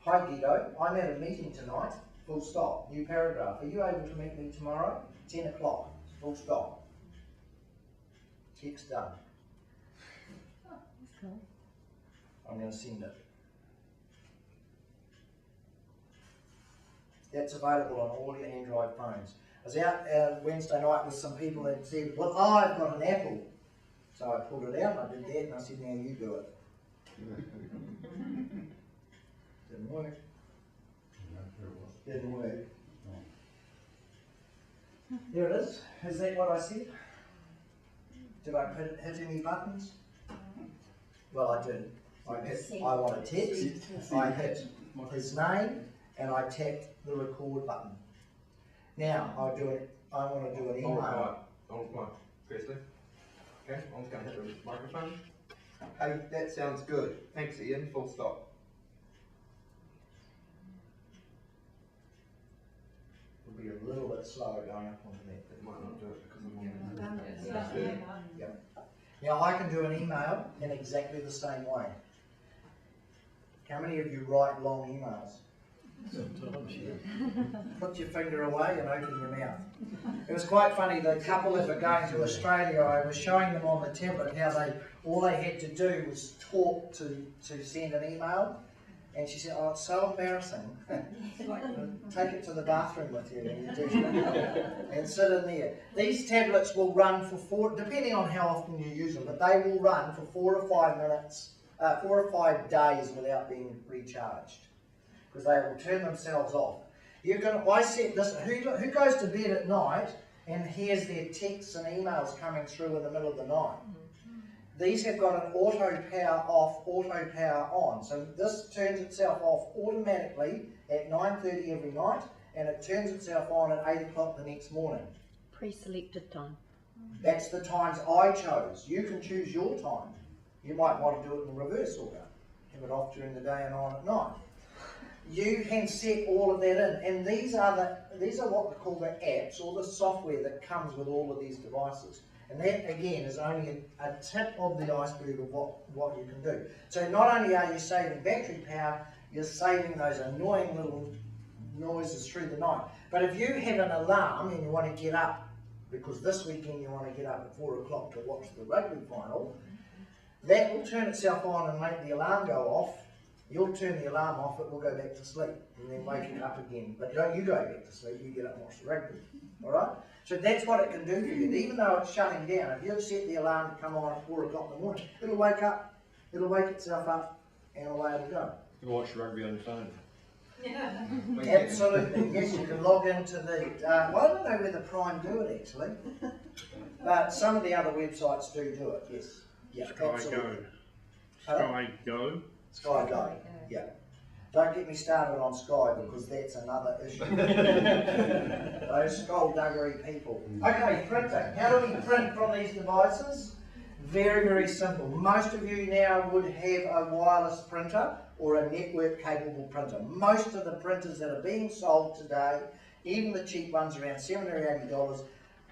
Speaker 1: Hi Guido, I'm at a meeting tonight. Full stop. New paragraph. Are you able to meet me tomorrow? 10 o'clock. Full stop. Text done. I'm going to send it. That's available on all your Android phones. I was out Wednesday night with some people that said, well, I've got an Apple. So I pulled it out and I did that and I said, now you do it. Didn't work. Didn't work. There it is. Is that what I said? Did I hit any buttons? Well, I did. I want a text. I hit his name and I tapped the record button. Now I want to do an email.
Speaker 3: Firstly. Okay, I'm just going to hit the microphone. Hey, that sounds good. Thanks, Ian. Full stop.
Speaker 1: It'll be a little bit slower going up onto that.
Speaker 3: It might not do it because I'm on
Speaker 1: Yep. Now I can do an email in exactly the same way. How many of you write long emails?
Speaker 6: Sometimes, yeah.
Speaker 1: Put your finger away and open your mouth. It was quite funny, the couple that were going to Australia, I was showing them on the tablet how all they had to do was talk to send an email. And she said, oh, it's so embarrassing. Take it to the bathroom with you and sit in there. These tablets will run for depending on how often you use them, but they will run for 4 or 5 minutes, 4 or 5 days without being recharged. Because they will turn themselves off. I said this, who goes to bed at night and hears their texts and emails coming through in the middle of the night? These have got an auto power off, auto power on. So this turns itself off automatically at 9:30 every night, and it turns itself on at 8 o'clock the next morning.
Speaker 5: Pre-selected time.
Speaker 1: That's the times I chose. You can choose your time. You might want to do it in reverse order. Have it off during the day and on at night. You can set all of that in, and these are what we call the apps or the software that comes with all of these devices. And that again is only a tip of the iceberg of what you can do. So not only are you saving battery power, you're saving those annoying little noises through the night. But if you have an alarm and you want to get up because this weekend you want to get up at 4 o'clock to watch the rugby final, that will turn itself on and make the alarm go off. You'll turn the alarm off, it will go back to sleep, and then wake you up again. But don't you go back to sleep, you get up and watch the rugby, alright? So that's what it can do for you. And even though it's shutting down, if you've set the alarm to come on at 4 o'clock in the morning, it'll wake up, it'll wake itself up, and away it'll go.
Speaker 7: You can watch rugby on your phone.
Speaker 1: Absolutely, yes, you can log into the, well, I don't know whether Prime do it actually, but some of the other websites do it, yes. Yeah,
Speaker 7: Sky
Speaker 1: absolutely.
Speaker 7: Go.
Speaker 1: Pardon?
Speaker 7: Sky Go.
Speaker 1: Sky Go, yeah. Don't get me started on Sky because that's another issue. Those skullduggery people. Okay, printing. How do we print from these devices? Very, very simple. Most of you now would have a wireless printer or a network capable printer. Most of the printers that are being sold today, even the cheap ones around $70 or $80,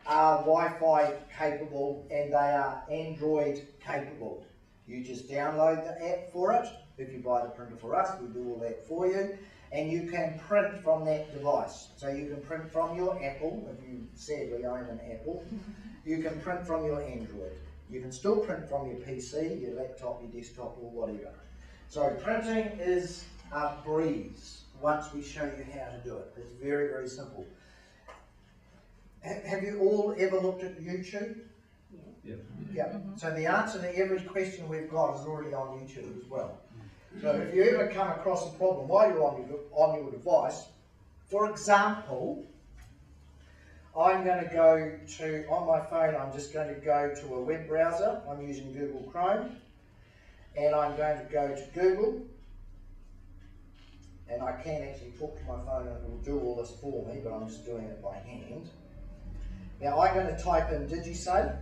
Speaker 1: are Wi-Fi capable and they are Android capable. You just download the app for it. If you buy the printer for us, we do all that for you. And you can print from that device. So you can print from your Apple, if you sadly own an Apple. You can print from your Android. You can still print from your PC, your laptop, your desktop, or whatever. So printing is a breeze once we show you how to do it. It's very, very simple. Have you all ever looked at YouTube?
Speaker 6: Yeah.
Speaker 1: Yeah. So the answer to every question we've got is already on YouTube as well. So if you ever come across a problem while you're on your device, for example, I'm going to go to, on my phone, I'm just going to go to a web browser. I'm using Google Chrome. And I'm going to go to Google. And I can actually talk to my phone and it will do all this for me, but I'm just doing it by hand. Now I'm going to type in DigiSafe.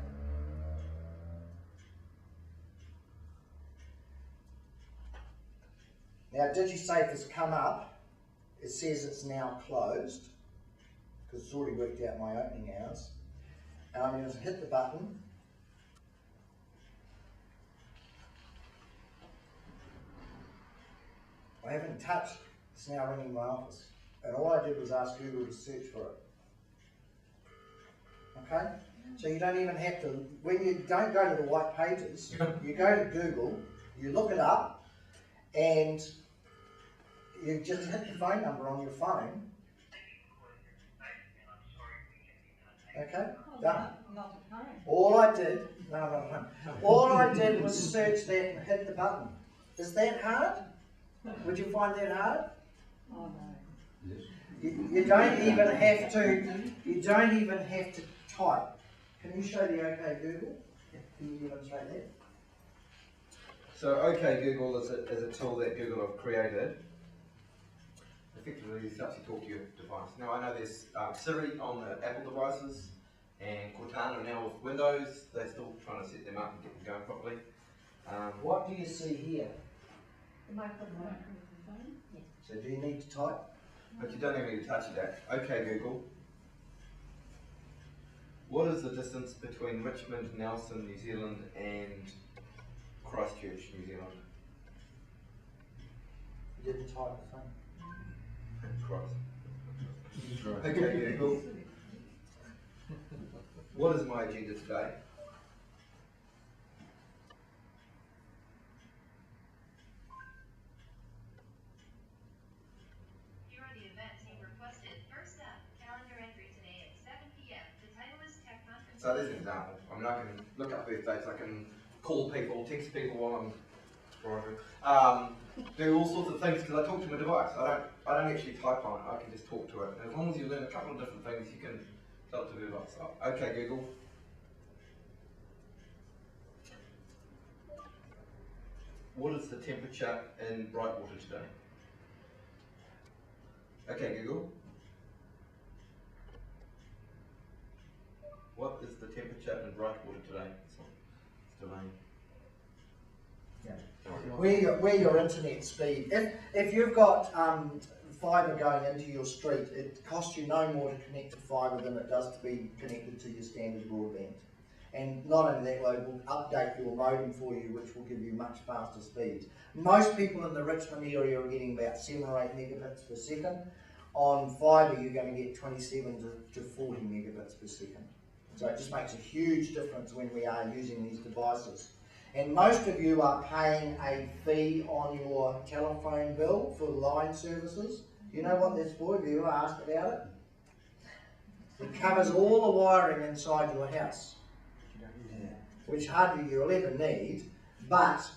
Speaker 1: Now DigiSafe has come up. It says it's now closed because it's already worked out my opening hours. And I'm going to hit the button. I haven't touched. It's now ringing my office. And all I did was ask Google to search for it. Okay? So you don't even have to, when you don't go to the white pages, you go to Google, you look it up, and you just hit the phone number on your phone. Okay? Done. All I did, no. All I did was search that and hit the button. Is that hard? Would you find that hard?
Speaker 9: Oh, no.
Speaker 2: Yes.
Speaker 1: You don't even have to type. Can you show the OK Google? Can you demonstrate that?
Speaker 3: So OK Google is a tool that Google have created. Effectively, it helps you talk to your device. Now I know there's Siri on the Apple devices and Cortana now with Windows. They're still trying to set them up and get them going properly.
Speaker 1: What do you see here?
Speaker 9: The microphone.
Speaker 1: So do you need to type?
Speaker 3: But you don't even need to touch it. OK Google. What is the distance between Richmond, Nelson, New Zealand and Christchurch, New Zealand?
Speaker 1: You didn't type the thing.
Speaker 3: Christ. Okay Google. What is my agenda today?
Speaker 10: Here are the events you requested. First up, calendar entry today at 7 p.m. The title is Tech Conference.
Speaker 3: So there's an example. I mean, I can look up birthdays, I can call people, text people while I'm driving, do all sorts of things because I talk to my device. I don't actually type on it, I can just talk to it. And as long as you learn a couple of different things, you can tell it to do lots of stuff. Okay, Google. What is the temperature in Brightwater today? Okay, Google. What is the temperature in Brightwater today? It's delaying.
Speaker 1: Yeah. Where your internet speed. If you've got fibre going into your street, it costs you no more to connect to fibre than it does to be connected to your standard broadband. And not only that, it will update your modem for you, which will give you much faster speeds. Most people in the Richmond area are getting about 7 or 8 megabits per second. On fibre, you're going to get 27 to 40 megabits per second. So it just makes a huge difference when we are using these devices. And most of you are paying a fee on your telephone bill for line services. You know what that's for? Have you ever asked about it? It covers all the wiring inside your house, which hardly you'll ever need. But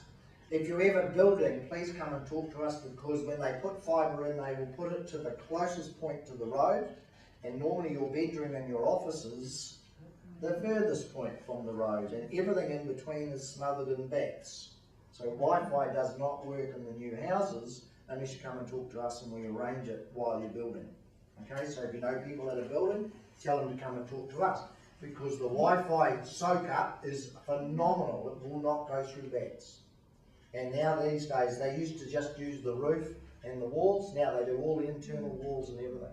Speaker 1: if you're ever building, please come and talk to us, because when they put fibre in, they will put it to the closest point to the road, and normally your bedroom and your office is the furthest point from the road, and everything in between is smothered in bats. So Wi-Fi does not work in the new houses unless you come and talk to us and we arrange it while you're building. Okay, so if you know people that are building, tell them to come and talk to us, because the Wi-Fi soak up is phenomenal. It will not go through bats. And now these days, they used to just use the roof and the walls. Now they do all the internal walls and everything.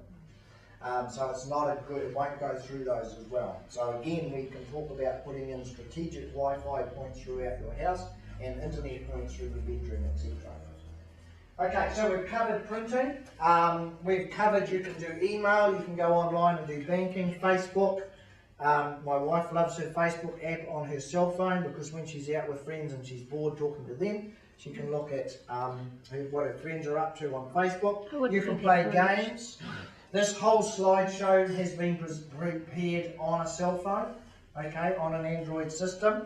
Speaker 1: So it's not a good, it won't go through those as well. So again, we can talk about putting in strategic Wi-Fi points throughout your house and internet points through the bedroom, etc. Okay, so we've covered printing. We've covered, you can do email, you can go online and do banking, Facebook. My wife loves her Facebook app on her cell phone, because when she's out with friends and she's bored talking to them, she can look at what her friends are up to on Facebook. You can play games. This whole slideshow has been prepared on a cell phone, okay, on an Android system.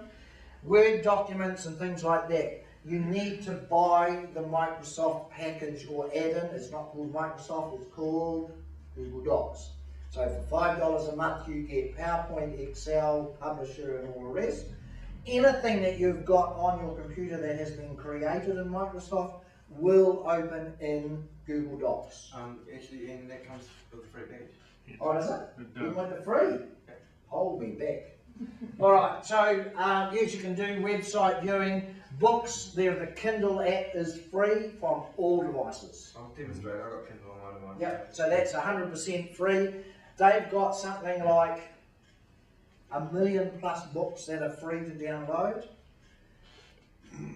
Speaker 1: Word documents and things like that, you need to buy the Microsoft package or add-in. It's not called Microsoft, it's called Google Docs. So for $5 a month you get PowerPoint, Excel, Publisher and all the rest. Anything that you've got on your computer that has been created in Microsoft will open in Google Docs.
Speaker 3: Actually, and that comes with a free package.
Speaker 1: Oh, does it? You want the free? Hold me back. Alright, so yes, you can do website viewing. Books, the Kindle app is free from all devices.
Speaker 3: I'll demonstrate, I've got Kindle on one of mine.
Speaker 1: Yep, so that's 100% free. They've got something like 1 million plus books that are free to download.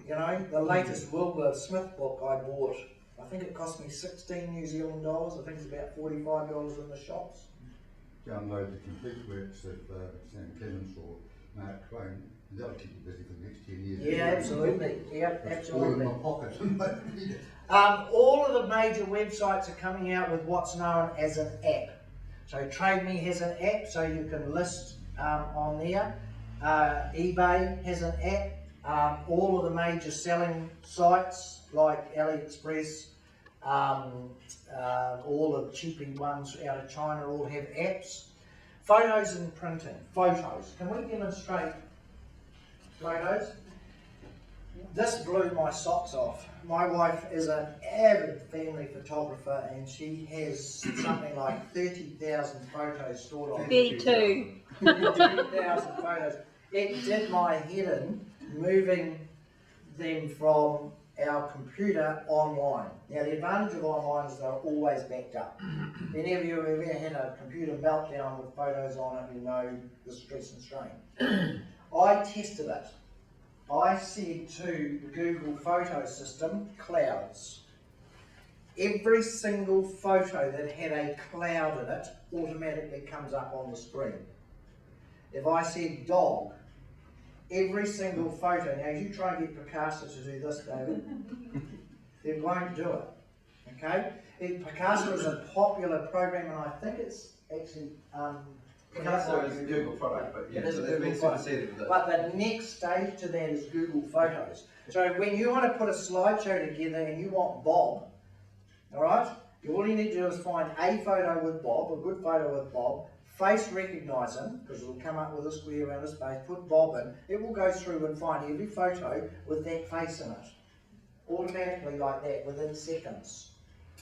Speaker 1: You know, the latest Wilbur Smith book I bought, I think it cost me 16 New Zealand dollars. I think it's about $45 in the shops.
Speaker 2: Download the complete works of Sam Clements or Mark Twain. That'll keep you busy for the next 10 years.
Speaker 1: Yeah, absolutely. Yeah, absolutely.
Speaker 2: All in my pocket.
Speaker 1: All of the major websites are coming out with what's known as an app. So Trade Me has an app, so you can list on there. eBay has an app. All of the major selling sites like AliExpress, all the cheapy ones out of China all have apps. Photos and printing. Photos. Can we demonstrate photos? This blew my socks off. My wife is an avid family photographer and she has something like 30,000 photos stored on.
Speaker 5: Me too.
Speaker 1: 30,000 photos. It did my head in moving them from our computer online. Now the advantage of online is they're always backed up. If any of you have ever had a computer meltdown with photos on it, you know the stress and strain. I tested it. I said to the Google photo system, clouds. Every single photo that had a cloud in it automatically comes up on the screen. If I said dog, every single photo, now you try and get Picasa to do this, David, it won't do it, okay? Picasa is a popular program and I think it's actually
Speaker 3: Picasso is a Google product, but yeah,
Speaker 1: it is
Speaker 3: so
Speaker 1: a
Speaker 3: they've
Speaker 1: Google
Speaker 3: been
Speaker 1: product.
Speaker 3: superseded with it.
Speaker 1: But the next stage to that is Google Photos. So when you want to put a slideshow together and you want Bob, alright, all you need to do is find a photo with Bob, a good photo with Bob, face recognise him, because it'll come up with a square around his face, put Bob in, it will go through and find every photo with that face in it. Automatically like that, within seconds.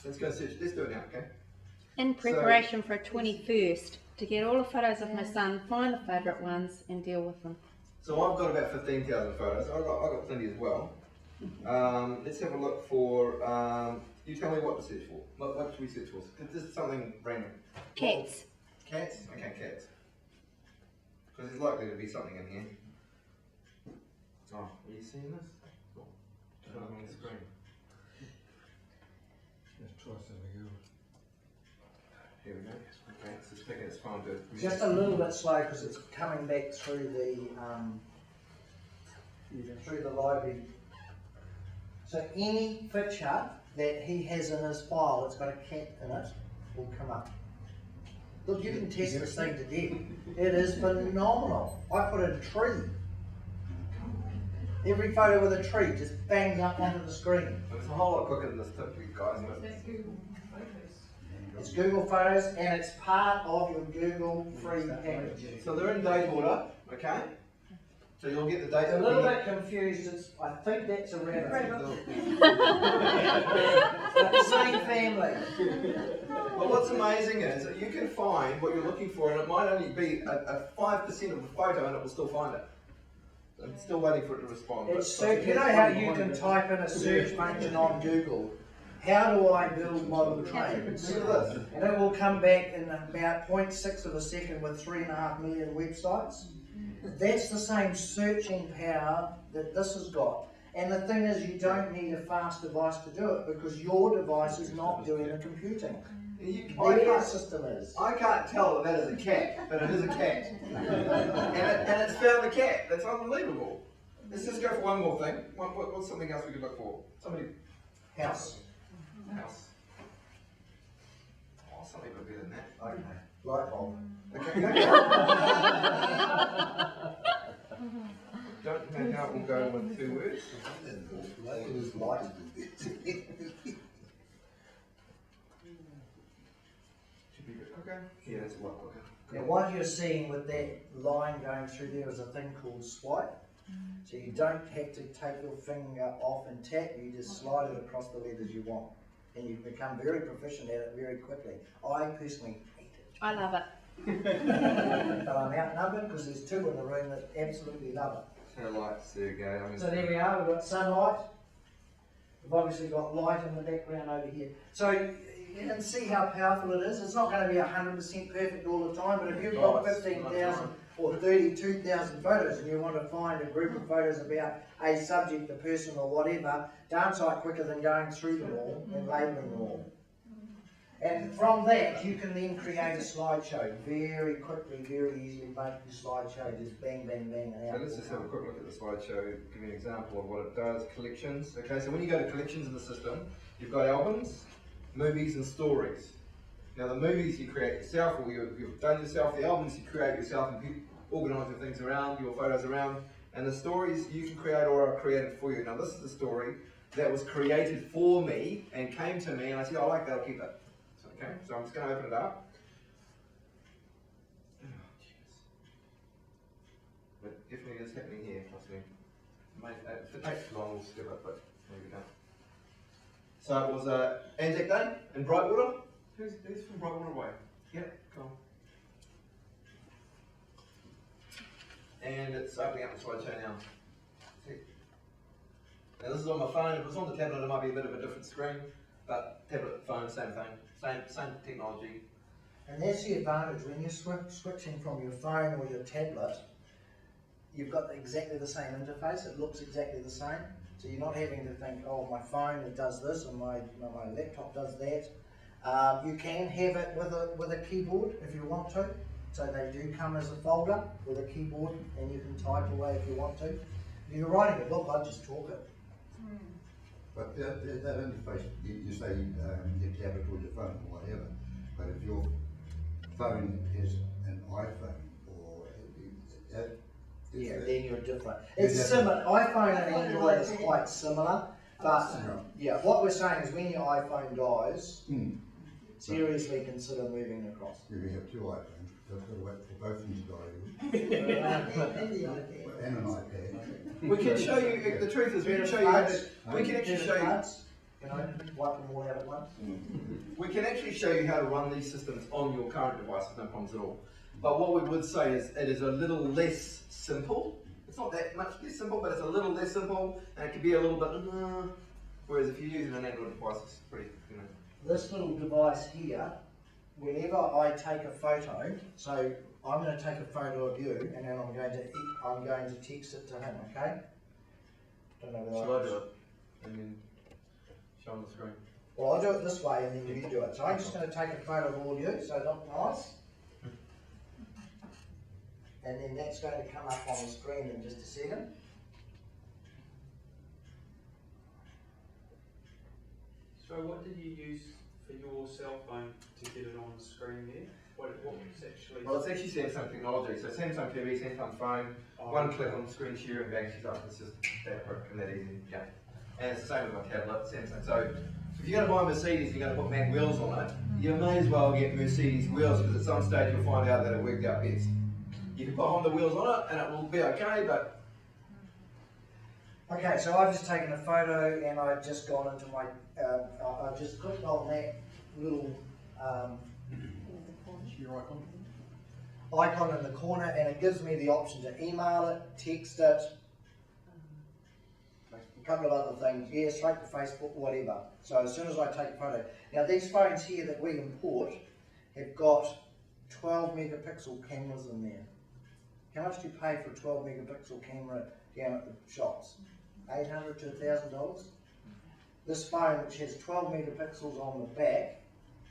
Speaker 3: Let's go search, let's do it now, okay?
Speaker 5: In preparation for a 21st, to get all the photos of my son, find the favourite ones and deal with them.
Speaker 3: So I've got about 15,000 photos. I've got plenty as well. Let's have a look for, you tell me what to search for. What should we search for? This is something random.
Speaker 5: Cats.
Speaker 3: Cats? Okay, cats. Because there's likely to be something in here. Oh, are you seeing this? Oh, turn it on the screen.
Speaker 7: Let's try something else.
Speaker 3: Here we go. Okay, so it's taking its time to.
Speaker 1: Just a little bit slow because it's coming back through the library. So any picture that he has in his file that's got a cat in it will come up. Look, you can test this thing to death. It is phenomenal. I put in a tree. Every photo with a tree just bangs up onto the screen.
Speaker 3: It's a whole lot quicker than this tip, you guys. But
Speaker 1: It's Google Photos and it's part of your Google free package.
Speaker 3: so they're in date order, okay? So you'll get the date.
Speaker 1: It's a little bit confused. I think that's a rabbit. But the same family.
Speaker 3: Well, what's amazing is that you can find what you're looking for, and it might only be a 5% of the photo, and it will still find it. I'm still waiting for it to respond.
Speaker 1: It's so, you know how you can type in a search function on Google, how do I build model trains?
Speaker 3: Look at this.
Speaker 1: And it will come back in about 0.6 of a second with 3.5 million websites. That's the same searching power that this has got. And the thing is, you don't need a fast device to do it because your device is not doing the computing. Their system is.
Speaker 3: I can't tell that is a cat, but it is a cat. and it's found a cat. That's unbelievable. Let's just go for one more thing. What's something else we could look for? Somebody.
Speaker 1: House.
Speaker 3: House. Oh, something a bit better than that.
Speaker 1: Okay. Light bulb.
Speaker 3: Okay. Don't know how it will go with 2 words.
Speaker 1: It was light.
Speaker 3: Should be good. Okay. Yeah, that's a lot quicker.
Speaker 1: Now what you're seeing with that line going through there is a thing called swipe. So you don't have to take your finger off and tap, you just slide it across the letters you want. And you become very proficient at it very quickly. I personally hate it.
Speaker 5: I love it.
Speaker 1: But I'm outnumbered because there's 2 in the room that absolutely love it.
Speaker 3: So lights, there you go. I mean,
Speaker 1: So there we are, we've got sunlight. We've obviously got light in the background over here. So you can see how powerful it is. It's not going to be 100% perfect all the time, but if you've got 15,000 or 32,000 photos and you want to find a group of photos about a subject, a person or whatever, darn sight quicker than going through them all and labelling them all. And from that you can then create a slideshow very quickly, very easily. Make your slideshow just bang, bang, bang and out.
Speaker 3: so let's just have a quick look at the slideshow, give you an example of what it does. Collections. Okay, so when you go to collections in the system, you've got albums, movies and stories. Now the movies you create yourself, or you've done yourself. The albums you create yourself and you organise your things around, your photos around. And the stories you can create or are created for you. Now this is the story that was created for me and came to me and I said, I like that, I'll keep it. Okay, so I'm just going to open it up. Oh, but definitely is happening here, trust me. If it takes too long, we'll skip it, but there we go. So it was Anzac Day in Brightwater. Who's from Brightwater Way? Yep, cool. And it's opening up the slideshow now. See? Now this is on my phone. If it was on the tablet, it might be a bit of a different screen, but tablet, phone, same thing, same technology.
Speaker 1: And that's the advantage when you're switching from your phone or your tablet. You've got exactly the same interface. It looks exactly the same. So you're not having to think, oh, my phone it does this and my laptop does that. You can have it with a keyboard if you want to. So they do come as a folder with a keyboard and you can type away if you want to. If you're writing a book, I'd just talk it.
Speaker 2: But that interface, you say your tablet or your phone or whatever, but if your phone is an iPhone or
Speaker 1: yeah, then you're different. It's similar. iPhone and Android is quite similar, but yeah, what we're saying is when your iPhone dies, seriously consider moving across.
Speaker 2: you can have 2 iPhones, so I've got to wait for both of them to die. And an iPad.
Speaker 3: We can show you, the truth is, we can show you how to, we can actually show you,
Speaker 1: You know, wipe them all out at once.
Speaker 3: we can actually show you how to run these systems on your current devices, no problems at all. But what we would say is it is a little less simple. It's not that much less simple, but it's a little less simple, and it can be a little bit, whereas if you're using an Android device, it's pretty, you know.
Speaker 1: This little device here, whenever I take a photo, so I'm going to take a photo of you, and then I'm going to text it to him. Okay? Don't know whether
Speaker 3: Shall I do it? And then show on the screen.
Speaker 1: Well, I'll do it this way and then you do it. So I'm just going to take a photo of all you, so it looks nice. And then that's going to come up on the screen in just a second.
Speaker 7: So what did you use for your cell phone to get it on the screen there? What was actually?
Speaker 3: Well, it's actually Samsung technology. So Samsung TV, Samsung phone, one click on the screen share and bang, she's up. It's just that quick and that easy. Yeah. And it's the same with my tablet, Samsung. So if you're going to buy a Mercedes, you're going to put mag wheels on it, you may as well get Mercedes wheels because at some stage you'll find out that it worked out best. You can put Honda wheels on it and it will be okay, but...
Speaker 1: Okay, so I've just taken a photo and I've just gone into my, I've just clicked on that little icon in the corner and it gives me the option to email it, text it, a couple of other things, yeah, straight to Facebook, whatever. So as soon as I take a photo. Now these phones here that we import have got 12 megapixel cameras in there. How much do you pay for a 12 megapixel camera down at the shops? $800 to $1,000? This phone, which has 12 megapixels on the back,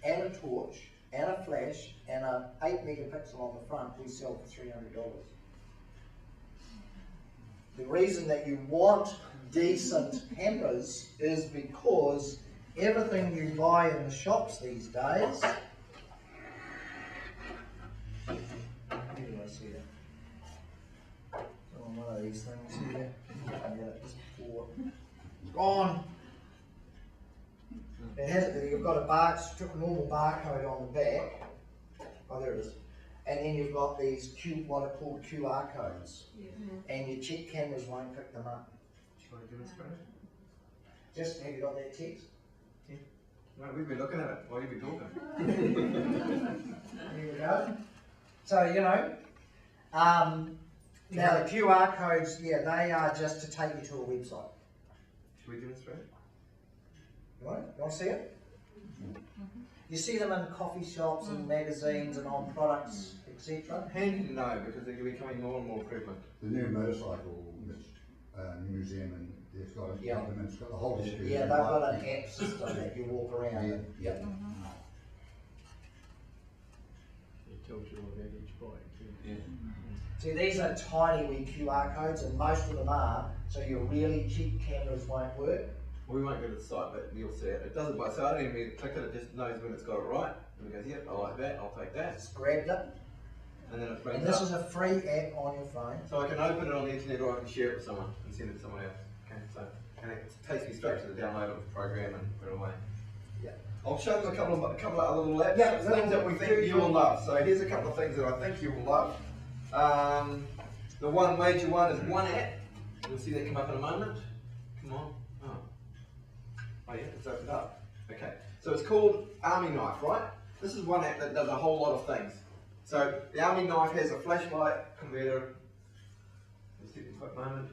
Speaker 1: and a torch, and a flash, and a 8 megapixel on the front, we sell for $300. The reason that you want decent cameras is because everything you buy in the shops these days, where do I see it? On one of these things here. Just before. It's gone. It has, you've got a normal barcode on the back. Oh, there it is. And then you've got these what are called QR codes. And your check cameras won't pick them up.
Speaker 3: Shall I demonstrate it?
Speaker 1: Just, have you got that text?
Speaker 3: Yeah. No, we've been looking at it while you've been talking.
Speaker 1: There we go. So, you know, now the QR codes, yeah, they are just to take you to a website.
Speaker 3: Should we demonstrate it?
Speaker 1: You want to see it? You see them in coffee shops and magazines and on products, etc.
Speaker 3: Handy to know because they're becoming more and more prevalent.
Speaker 2: The new motorcycle museum, and it's got a
Speaker 1: Yeah.
Speaker 2: government, it's got the whole history.
Speaker 1: Yeah, they've got an app system that you walk around.
Speaker 2: Yeah, yeah.
Speaker 6: It tells you what each bike.
Speaker 3: Yeah.
Speaker 1: See, these are tiny wee QR codes, and most of them are, so your really cheap cameras won't work.
Speaker 3: We won't go to the site, but you'll see it. It does it by so I don't even need to click it, it just knows when it's got it right. And it goes, yep, I like that, I'll take that.
Speaker 1: Just grabbed it.
Speaker 3: And then it
Speaker 1: And
Speaker 3: brings
Speaker 1: this
Speaker 3: up.
Speaker 1: is a free app on your phone.
Speaker 3: So I can open it on the internet or I can share it with someone and send it to someone else. Okay, so, and it takes me straight to the download of the program and put it away.
Speaker 1: Yeah.
Speaker 3: I'll show them a couple of other little apps,
Speaker 1: Yeah,
Speaker 3: things that we think you will love. So here's a couple of things that I think you will love. The one major one is One App. You'll see that come up in a moment. Come on. Oh yeah, it's opened up. Okay, so it's called Army Knife, right? This is one app that does a whole lot of things. So the Army Knife has a flashlight converter. Just take a quick moment.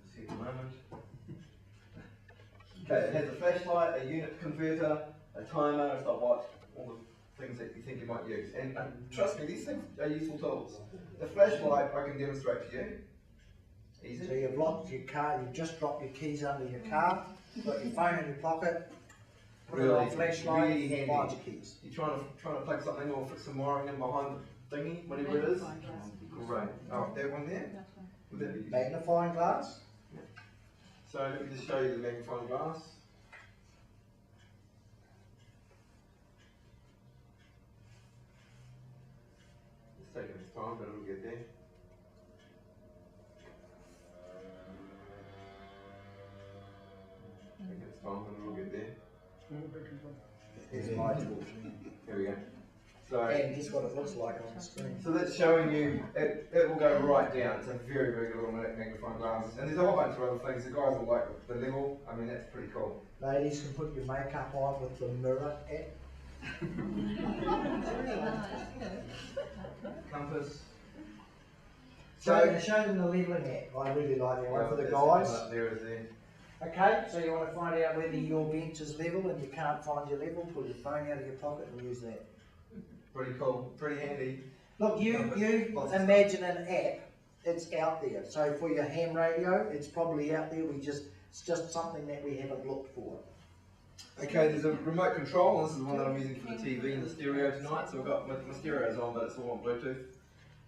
Speaker 3: Just take a moment. Okay, it has a flashlight, a unit converter, a timer, a stopwatch, all the things that you think you might use. And trust me, these things are useful tools. The flashlight I can demonstrate to you. Easy.
Speaker 1: So you've locked your car, you've just dropped your keys under your car, got your phone in your pocket, put it on
Speaker 3: Really,
Speaker 1: flashlight,
Speaker 3: really handy.
Speaker 1: find your keys.
Speaker 3: You're trying to plug something or fix some wiring in behind the thingy, whatever it is. Great. Oh, that one there? Would that be useful?
Speaker 1: Magnifying glass.
Speaker 3: So let me just show you the magnifying glass. It's taking its time, but it'll get there. Taking its time, but it'll get there.
Speaker 1: Here's my torch.
Speaker 3: Here we go. So,
Speaker 1: And guess what it looks like on the screen.
Speaker 3: so that's showing you, it will go right down. It's a very, very little magnifying glass. And there's a whole bunch of other things. The guys will like the level. I mean, that's pretty cool.
Speaker 1: Ladies can put your makeup on with the mirror app.
Speaker 3: Compass.
Speaker 1: So show them the leveling app. I really like that one for the guys.
Speaker 3: There is there.
Speaker 1: Okay, so you want to find out whether your bench is level and you can't find your level, pull your phone out of your pocket and use that.
Speaker 3: Pretty cool, pretty handy.
Speaker 1: Look, you imagine an app, it's out there. So for your ham radio, it's probably out there. It's just something that we haven't looked for.
Speaker 3: Okay, there's a remote control, and this is the one that I'm using for the TV and the stereo tonight. So I've got my stereo's on, but it's all on Bluetooth,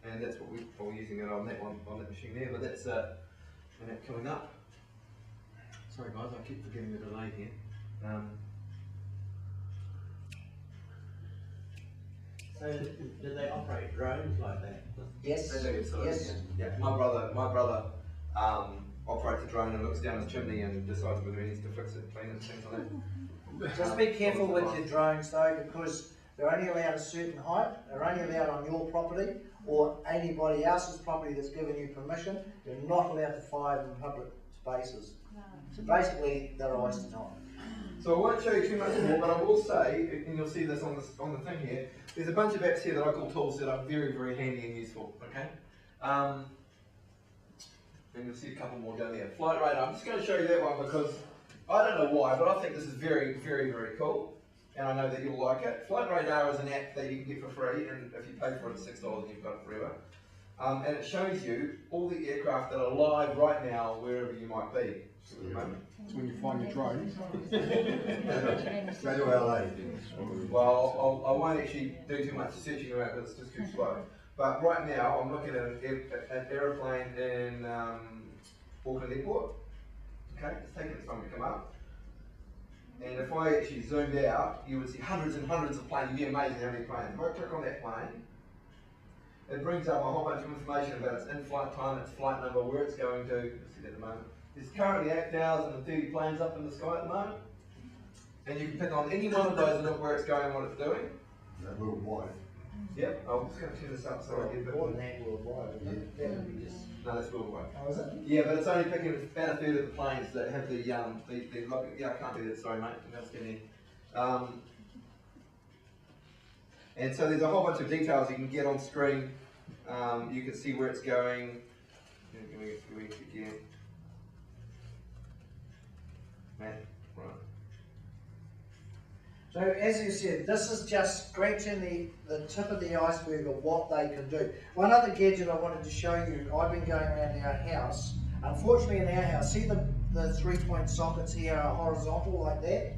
Speaker 3: and that's what we're using it on that one, on that machine there. But that's and that coming up. Sorry guys, I keep forgetting the delay here.
Speaker 8: So, do they operate drones like that?
Speaker 1: Yes,
Speaker 3: They do, so,
Speaker 1: yes.
Speaker 3: Yeah, my brother operates a drone and looks down the chimney and decides whether he needs to fix it, clean it, things like that.
Speaker 1: Just be careful with your drones though, because they're only allowed a certain height, they're only allowed on your property or anybody else's property that's given you permission. You're not allowed to fire them in public spaces. So basically, they're a waste of time.
Speaker 3: So I won't show you too much more, but I will say, and you'll see this on the thing here, there's a bunch of apps here that I call tools that are very, very handy and useful, okay? And you'll see a couple more down there. Flight Radar, I'm just going to show you that one because I don't know why, but I think this is very, very, very cool. And I know that you'll like it. Flight Radar is an app that you can get for free, and if you pay for it, it's $6 and you've got it forever. And it shows you all the aircraft that are live right now, wherever you might be at the moment.
Speaker 11: It's when you find your drone.
Speaker 2: Go to LA.
Speaker 3: Well, I won't actually do too much searching around because it's just too slow. But right now, I'm looking at an aeroplane in Auckland Airport. Okay, it's taking its time to come up. And if I actually zoomed out, you would see hundreds and hundreds of planes. You'd be amazed how many planes. If I click on that plane, it brings up a whole bunch of information about its in-flight time, its flight number, where it's going to. You'll see that at the moment. There's currently 8,030 planes up in the sky at the moment. And you can pick on any one of those and look where it's going and what it's doing.
Speaker 2: That worldwide.
Speaker 3: Yep, I'm just going to turn this up so I get a bit
Speaker 1: More
Speaker 3: more.
Speaker 1: than that worldwide, isn't it? That would be just.
Speaker 3: No, that's worldwide.
Speaker 1: Oh, is it?
Speaker 3: Yeah, but it's only picking about a third of the planes that have the yeah, I can't do that, sorry mate, I'm just getting in. And so there's a whole bunch of details you can get on screen. You can see where it's going. Give me again. Man, right.
Speaker 1: So as you said, this is just scratching the tip of the iceberg of what they can do. One other gadget I wanted to show you, I've been going around our house. Unfortunately in our house, see the 3-point sockets here are horizontal like that?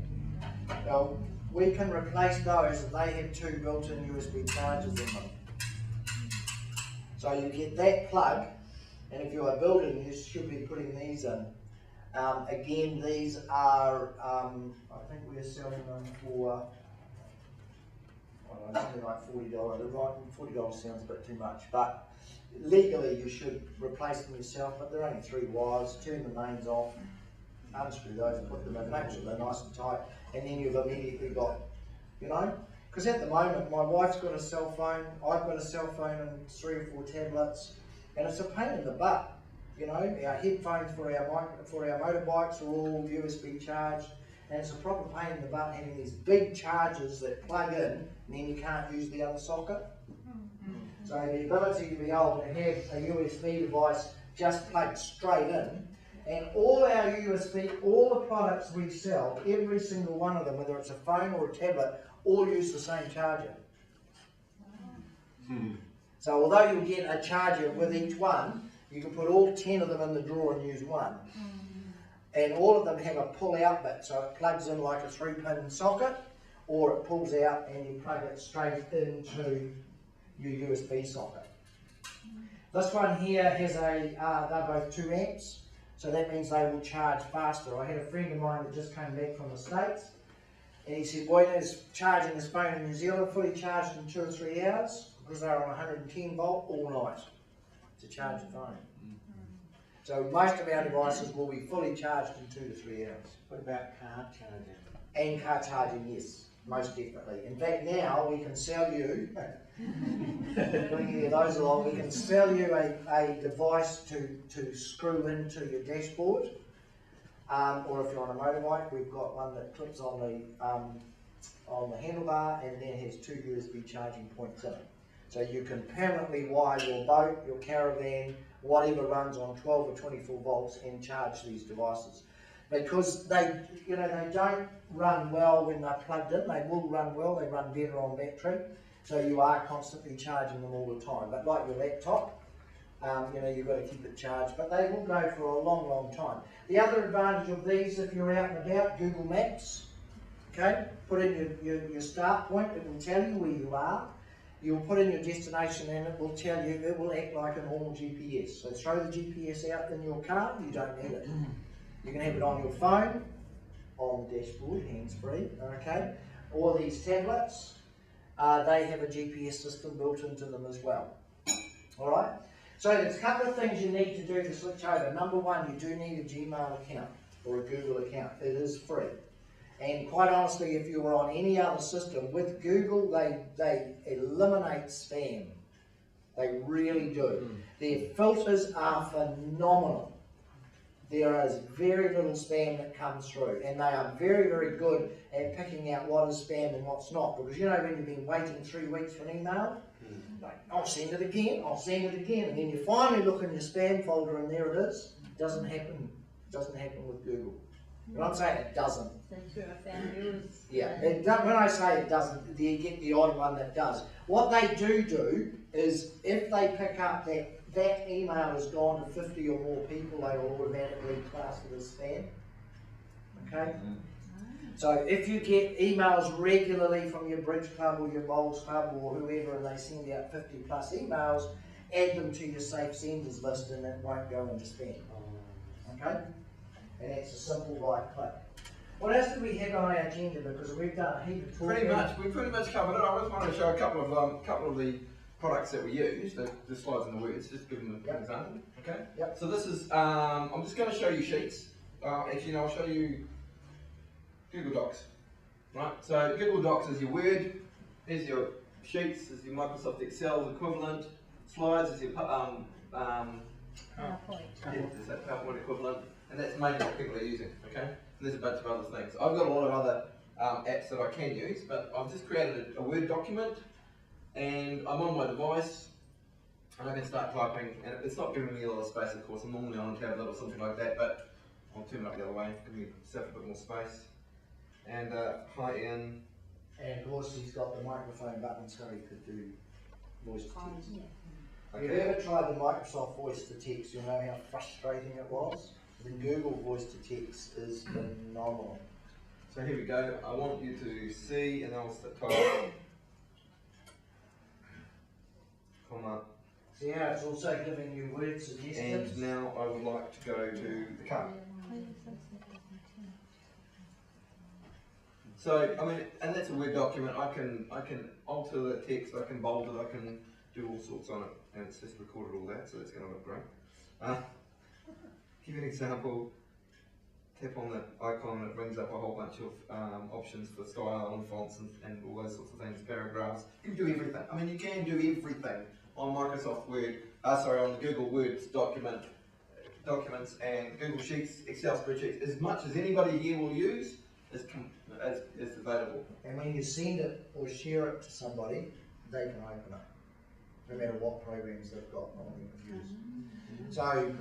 Speaker 1: Well, we can replace those if they have 2 built-in USB chargers in them. So you get that plug, and if you are building, you should be putting these in. Again, these are, I think we're selling them for, I don't know, something like $40. $40 sounds a bit too much, but legally you should replace them yourself, but they're only 3 wires. Turn the mains off, unscrew those, put them in, make sure they're nice and tight, and then you've immediately got, you know, because at the moment my wife's got a cell phone, I've got a cell phone and 3 or 4 tablets, and it's a pain in the butt. You know, our headphones for our motorbikes are all USB charged, and it's a proper pain in the butt having these big chargers that plug in, and then you can't use the other socket. So the ability to be able to have a USB device just plugged straight in, and all our USB, all the products we sell, every single one of them, whether it's a phone or a tablet, all use the same charger. So although you'll get a charger with each one, you can put all 10 of them in the drawer and use one. And all of them have a pull-out bit, so it plugs in like a 3-pin socket, or it pulls out and you plug it straight into your USB socket. This one here has they're both 2 amps, so that means they will charge faster. I had a friend of mine that just came back from the States, and he said, boy, he's charging his phone in New Zealand, fully charged in 2 or 3 hours, because they're on 110 volt all night to charge the phone. So most of our devices will be fully charged in 2 to 3 hours.
Speaker 8: What about car charging?
Speaker 1: And car charging, yes, most definitely. In fact, now we can sell you, bring any of those along, we can sell you a device to screw into your dashboard. Or if you're on a motorbike, we've got one that clips on the handlebar and then has 2 USB charging points in it. So you can permanently wire your boat, your caravan, whatever runs on 12 or 24 volts and charge these devices. Because they don't run well when they're plugged in. They will run well, they run better on battery. So you are constantly charging them all the time. But like your laptop, you've got to keep it charged. But they will go for a long, long time. The other advantage of these, if you're out and about, Google Maps. Okay, put in your start point, it will tell you where you are. You'll put in your destination and it will tell you, it will act like a normal GPS. So throw the GPS out in your car, you don't need it. You can have it on your phone, on the dashboard, hands-free, okay? Or these tablets, they have a GPS system built into them as well. Alright? So there's a couple of things you need to do to switch over. Number one, you do need a Gmail account or a Google account. It is free. And quite honestly, if you were on any other system, with Google, they eliminate spam. They really do. Their filters are phenomenal. There is very little spam that comes through, and they are very, very good at picking out what is spam and what's not. Because you know when you've been waiting 3 weeks for an email, like, I'll send it again, and then you finally look in your spam folder and there it is. It doesn't happen with Google. And I'm saying it doesn't.
Speaker 9: That's where I found yours.
Speaker 1: Yeah, when I say it doesn't, you get the odd one that does. What they do is, if they pick up that email has gone to 50 or more people, they will automatically class it as spam. Okay? So if you get emails regularly from your bridge club or your bowls club or whoever, and they send out 50 plus emails, add them to your safe senders list and it won't go into spam. Okay? And that's a simple right click. What else do we have on our agenda? Because we've done a heap of talking.
Speaker 3: We pretty much covered it. I just wanted to show a couple of the products that we use, the slides and the words, just give them an example. Okay?
Speaker 1: Yep.
Speaker 3: So this is, I'm just going to show you sheets. Actually, no, I'll show you Google Docs. Right? So Google Docs is your Word, here's your Sheets, is your Microsoft Excel equivalent, Slides is your
Speaker 9: PowerPoint.
Speaker 3: is that PowerPoint equivalent, and that's mainly what people are using. Okay? And there's a bunch of other things. I've got a lot of other apps that I can use, but I've just created a Word document, and I'm on my device, and I can start typing, and it's not giving me a lot of space, of course. I'm normally on a tablet or something like that, but I'll turn it up the other way, give myself a bit more space. And hi Ian.
Speaker 1: And of course he's got the microphone button so he could do voice to text. If you
Speaker 3: Okay.
Speaker 1: ever tried the Microsoft voice to text, you'll know how frustrating it was. The Google voice to text is phenomenal.
Speaker 3: So here we go. I want you to see, and I'll type. Comma.
Speaker 1: See how it's also giving you word suggestions?
Speaker 3: And now I would like to go to the car. So I mean, and that's a Word document. I can alter the text. I can bold it. I can do all sorts on it, and it's just recorded all that. So that's going to look great. Give you an example. Tap on that icon and it brings up a whole bunch of options for style and fonts and all those sorts of things, paragraphs. You can do everything. I mean, you can do everything on Microsoft Word, on the Google Words documents and Google Sheets, Excel spreadsheets. As much as anybody here will use is available.
Speaker 1: And when you send it or share it to somebody, they can open it, no matter what programs they've got on their computers. So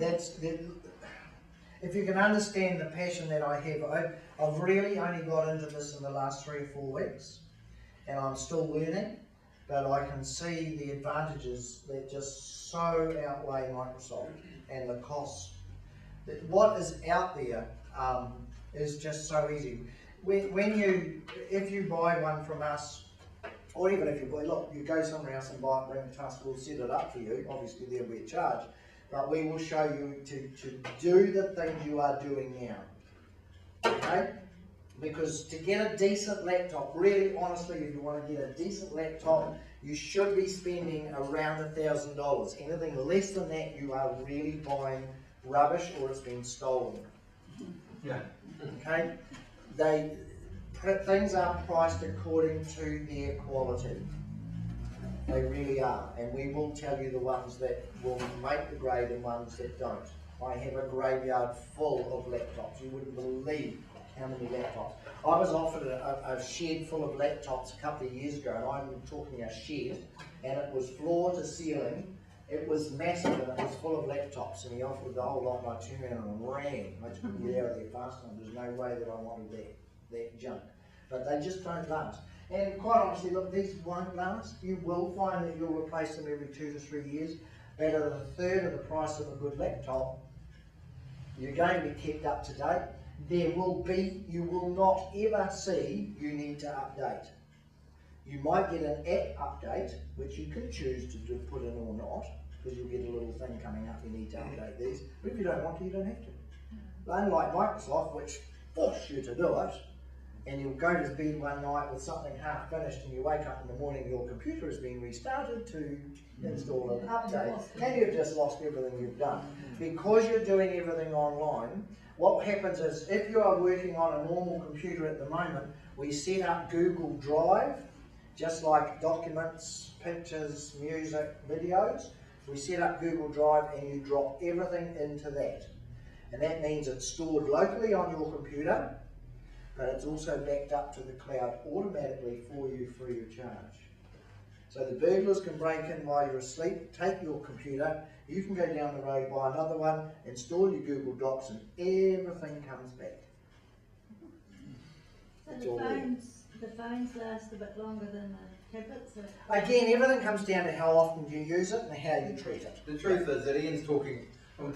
Speaker 1: if you can understand the passion that I have, I've really only got into this in the last 3 or 4 weeks, and I'm still learning, but I can see the advantages that just so outweigh Microsoft and the cost. What is out there is just so easy. If you buy one from us, or even if you buy, look, you go somewhere else and buy it, bring it to us, we'll set it up for you. Obviously there'll be a charge, but we will show you to do the things you are doing now. Okay? Because to get a decent laptop, really honestly, if you want to get a decent laptop, you should be spending around $1,000. Anything less than that, you are really buying rubbish or it's been stolen.
Speaker 3: Yeah.
Speaker 1: Okay? Things are priced according to their quality. They really are, and we will tell you the ones that will make the grade and ones that don't. I have a graveyard full of laptops. You wouldn't believe how many laptops. I was offered a shed full of laptops a couple of years ago, and I'm talking a shed, and it was floor to ceiling. It was massive and it was full of laptops, and he offered the whole lot, and I turned around and ran. I just couldn't get out of there fast enough. There's no way that I wanted that junk. But they just don't last. And quite honestly, look, these won't last. You will find that you'll replace them every 2 to 3 years. But at a third of the price of a good laptop, you're going to be kept up to date. you will not ever see you need to update. You might get an app update, which you can choose to put in or not, because you'll get a little thing coming up, you need to update these, but if you don't want to, you don't have to. Unlike Microsoft, which force you to do it, and you'll go to bed one night with something half finished and you wake up in the morning, your computer has been restarted to install an update, and you've just lost everything you've done. Because you're doing everything online, what happens is, if you are working on a normal computer at the moment, we set up Google Drive, just like documents, pictures, music, videos. We set up Google Drive and you drop everything into that. And that means it's stored locally on your computer, but it's also backed up to the cloud automatically for you free of charge. So the burglars can break in while you're asleep, take your computer, you can go down the road, buy another one, install your Google Docs, and everything comes back.
Speaker 9: So
Speaker 1: It's all there.
Speaker 9: the phones last a bit longer than the tablets?
Speaker 1: Again, everything comes down to how often you use it and how you treat it.
Speaker 3: The truth is that Ian's talking from a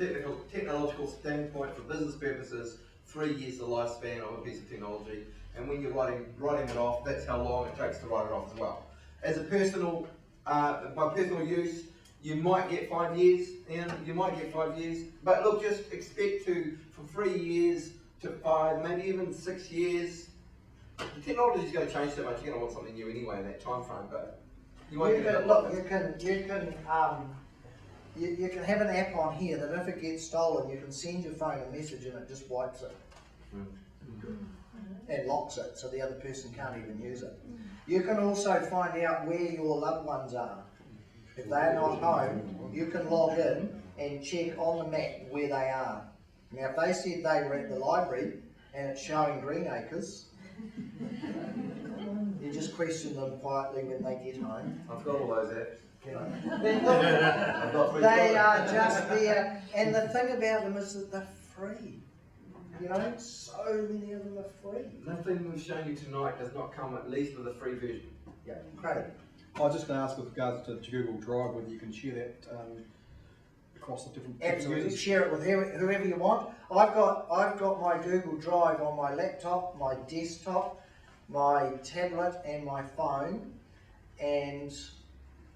Speaker 3: technological standpoint for business purposes. 3 years the lifespan of a piece of technology, and when you're writing it off, that's how long it takes to write it off as well. As a personal, by personal use, you might get 5 years, Ian, you might get 5 years, but look, just expect from 3 years to 5, maybe even 6 years. The technology is going to change so much, you're going to want something new anyway in that time frame, but you won't get it.
Speaker 1: Look, you can have an app on here that if it gets stolen, you can send your phone a message and it just wipes it. And locks it so the other person can't even use it. You can also find out where your loved ones are. If they're not home, you can log in and check on the map where they are. Now if they said they were at the library and it's showing Greenacres, you just question them quietly when they get home.
Speaker 3: I've got all those apps.
Speaker 1: Then look, they are just there, and the thing about them is that they're free. You know, so many of them are free.
Speaker 3: Nothing we've shown you tonight does not come at least with a free version.
Speaker 1: Yeah, great.
Speaker 11: I was just going to ask with regards to Google Drive whether you can share that across the different
Speaker 1: Absolutely,
Speaker 11: users.
Speaker 1: share it with whoever you want. I've got my Google Drive on my laptop, my desktop, my tablet, and my phone, and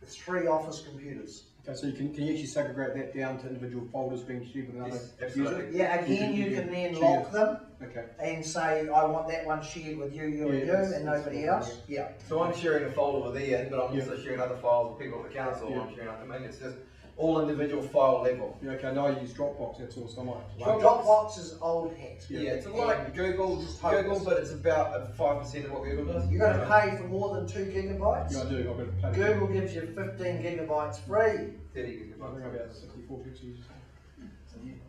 Speaker 1: 3 office computers.
Speaker 11: Okay, so can you actually segregate that down to individual folders being shared with another
Speaker 3: Yes, absolutely.
Speaker 11: user?
Speaker 1: Yeah, again, you can then lock them
Speaker 11: Okay.
Speaker 1: and say, I want that one shared with you,
Speaker 11: Yeah,
Speaker 1: and you,
Speaker 11: that's
Speaker 1: and nobody
Speaker 11: fine,
Speaker 1: else. Yeah.
Speaker 3: So I'm sharing a folder with Ian, but I'm
Speaker 11: Yeah.
Speaker 3: also sharing other files with people at the council.
Speaker 11: Yeah.
Speaker 3: I'm sharing, I mean, it's just all individual file level.
Speaker 11: Yeah, okay, now I use Dropbox, that's all, so I might.
Speaker 1: Dropbox is old hat.
Speaker 3: Yeah, it's like Google,
Speaker 1: hopeless.
Speaker 3: but it's about 5% of what Google does.
Speaker 1: You're going to pay for more than 2 gigabytes?
Speaker 11: Yeah, I do, I've got to pay.
Speaker 1: Google gives you 15 gigabytes free.
Speaker 3: 30
Speaker 11: I think
Speaker 3: gigabytes.
Speaker 11: about 64 gigs users.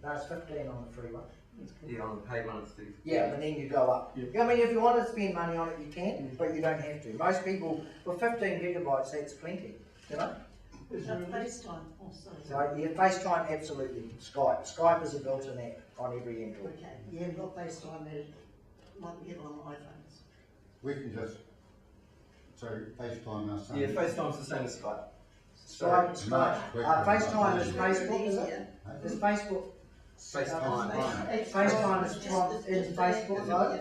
Speaker 1: No, it's 15 on the free one.
Speaker 3: Yeah, on the paid one it's 30.
Speaker 1: Yeah, and then you go up.
Speaker 11: Yeah.
Speaker 1: I mean, if you want to spend money on it, you can, but you don't have to. Most people, for 15 gigabytes, that's plenty, you know?
Speaker 9: FaceTime also.
Speaker 1: So, yeah, FaceTime, absolutely. Skype is a built-in app on every Android.
Speaker 9: Okay, yeah, not FaceTime, like we get on iPhones.
Speaker 2: We can just, so FaceTime our son.
Speaker 3: Yeah, FaceTime's the same as Skype.
Speaker 1: Skype.
Speaker 2: Much quicker.
Speaker 1: FaceTime is Facebook, is it?
Speaker 9: Easier.
Speaker 1: Is Facebook?
Speaker 3: FaceTime.
Speaker 1: FaceTime is Facebook, though?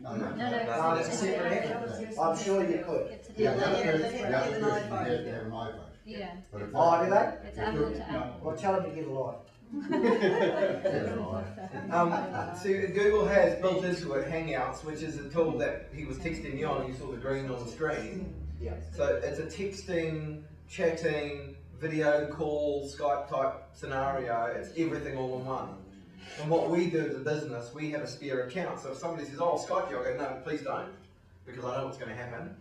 Speaker 2: No, no.
Speaker 1: No, it's a separate app. I'm sure you could.
Speaker 5: It's a
Speaker 2: The other
Speaker 5: different-
Speaker 2: person, the other person has to have an iPhone.
Speaker 5: Yeah,
Speaker 2: But if
Speaker 1: Oh, do they?
Speaker 5: it's Apple to Apple.
Speaker 1: Well, tell them to get a life.
Speaker 3: See, Google has built into it Hangouts, which is a tool that he was texting you on, and you saw the green on the screen.
Speaker 1: Yeah.
Speaker 3: So it's a texting, chatting, video call, Skype type scenario. It's everything all in one. And what we do as a business, we have a spare account. So if somebody says, "Oh, I'll Skype you," I go, "No, please don't," because I know what's going to happen.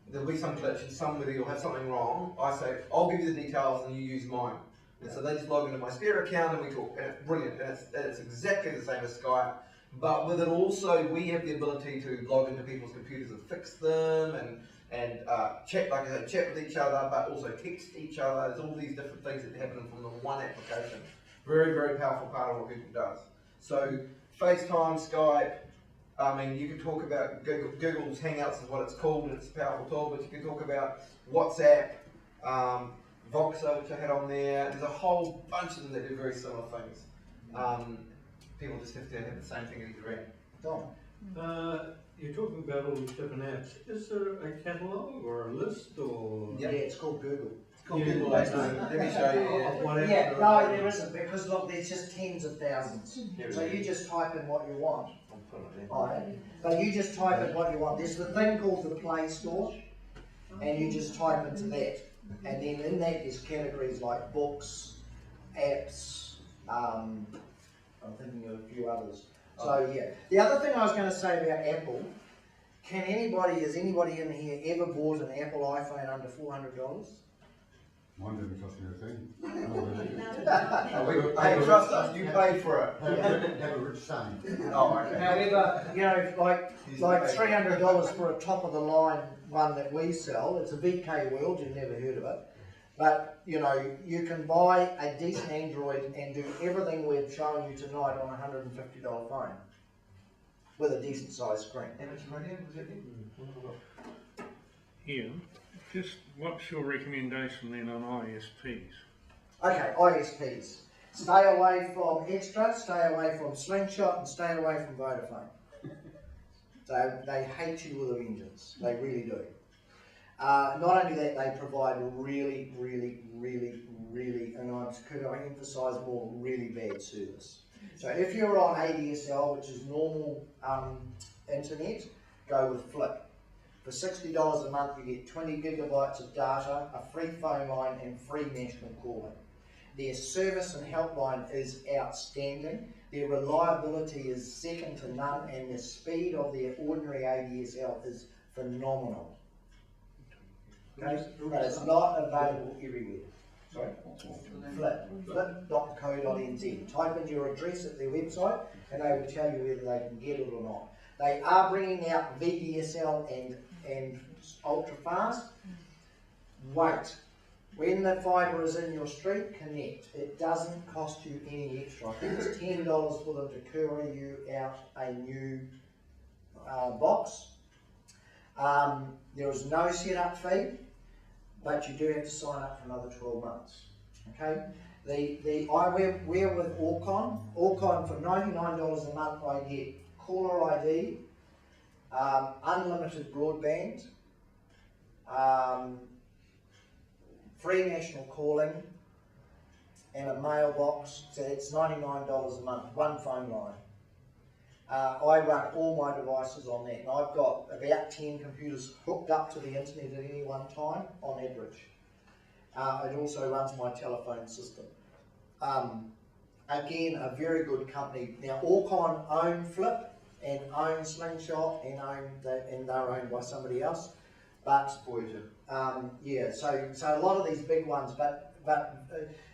Speaker 3: There'll be some glitch, and somebody will have something wrong. I say, "I'll give you the details, and you use mine." And so they just log into my spare account, and we talk. And it's brilliant. And it's exactly the same as Skype. But with it also, we have the ability to log into people's computers and fix them, and chat, like I said, chat with each other, but also text each other. There's all these different things that happen from the one application. Very, very powerful part of what Google does. So FaceTime, Skype, I mean, you can talk about Google's Hangouts is what it's called, and it's a powerful tool, but you can talk about WhatsApp, Voxer, which I had on there. There's a whole bunch of them that do very similar things. people just have to have the same thing at either end.
Speaker 1: Dom?
Speaker 12: You're talking about all these different apps. Is there a catalogue or a list or?
Speaker 1: Yeah, it's called Google.
Speaker 3: It's called
Speaker 12: Yeah,
Speaker 3: Google
Speaker 12: like,
Speaker 3: Based. Let me show you.
Speaker 12: Whatever.
Speaker 1: Yeah, no, there isn't, because look, there's just tens of thousands.
Speaker 3: Here it
Speaker 1: So
Speaker 3: is.
Speaker 1: you just type in what you want.
Speaker 3: I'll put it there.
Speaker 1: Right. So you just type in what you want. There's the thing called the Play Store, and you just type into that. And then in that there's categories like books, apps, I'm thinking of a few others. So yeah. The other thing I was going to say about Apple, has anybody in here ever bought an Apple iPhone under $400?
Speaker 2: Mine didn't cost me a thing.
Speaker 3: Hey, trust us, you paid for it.
Speaker 2: Have a rich son.
Speaker 3: Oh, okay.
Speaker 1: However, you know, like $300 for a top of the line one that we sell. It's a VK World. You've never heard of it, but you know you can buy a decent Android and do everything we're showing you tonight on a $150 phone with a decent sized screen.
Speaker 3: Amateur radio, was it there?
Speaker 13: Ian, just what's your recommendation then on ISPs?
Speaker 1: Okay, ISPs. Stay away from Extra, stay away from Slingshot, and stay away from Vodafone. They hate you with a vengeance. They really do. Not only that, they provide really, and could I emphasise more, really bad service. So if you're on ADSL, which is normal internet, go with Flick. For $60 a month, you get 20 gigabytes of data, a free phone line, and free national calling. Their service and helpline is outstanding. Their reliability is second to none, and the speed of their ordinary ADSL is phenomenal. Okay? But it's not available everywhere. Sorry? Flip.co.nz. Type in your address at their website, and they will tell you whether they can get it or not. They are bringing out VDSL and ultra fast. Wait. When the fibre is in your street, connect. It doesn't cost you any extra. I think it's $10 for them to courier you out a new box. There is no setup fee, but you do have to sign up for another 12 months. Okay? We're with Orcon. Orcon for $99 a month I get caller ID, unlimited broadband, free national calling, and a mailbox. So it's $99 a month, one phone line. I run all my devices on that, and I've got about 10 computers hooked up to the internet at any one time on average. It also runs my telephone system. Again, a very good company. Now, Orcon own Flip and own Slingshot and they're owned by somebody else. But yeah, so a lot of these big ones. But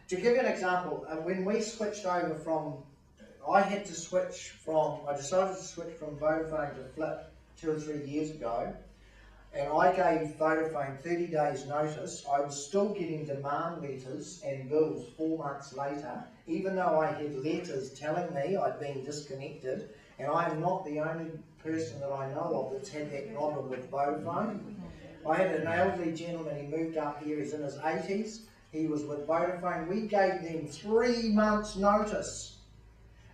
Speaker 1: to give you an example, when we switched over from, I decided to switch from Vodafone to Flip 2 or 3 years ago, and I gave Vodafone 30 days notice. I was still getting demand letters and bills 4 months later, even though I had letters telling me I'd been disconnected, and I am not the only person that I know of that's had that problem with Vodafone. I had an elderly gentleman, he moved up here, he's in his 80s, he was with Vodafone. We gave them 3 months notice,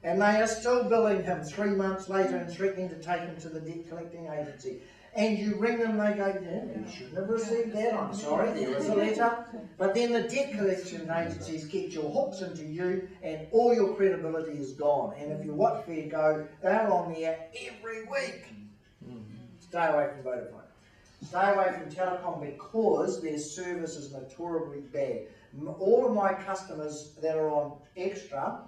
Speaker 1: and they are still billing him 3 months later and threatening to take him to the debt collecting agency. And you ring them, they go, yeah, you shouldn't have received that, I'm sorry, there is a letter. But then the debt collection agencies get your hooks into you and all your credibility is gone. And if you watch Fair Go, they're on there every week. Stay away from Vodafone. Stay away from Telecom because their service is notoriously bad. All of my customers that are on Extra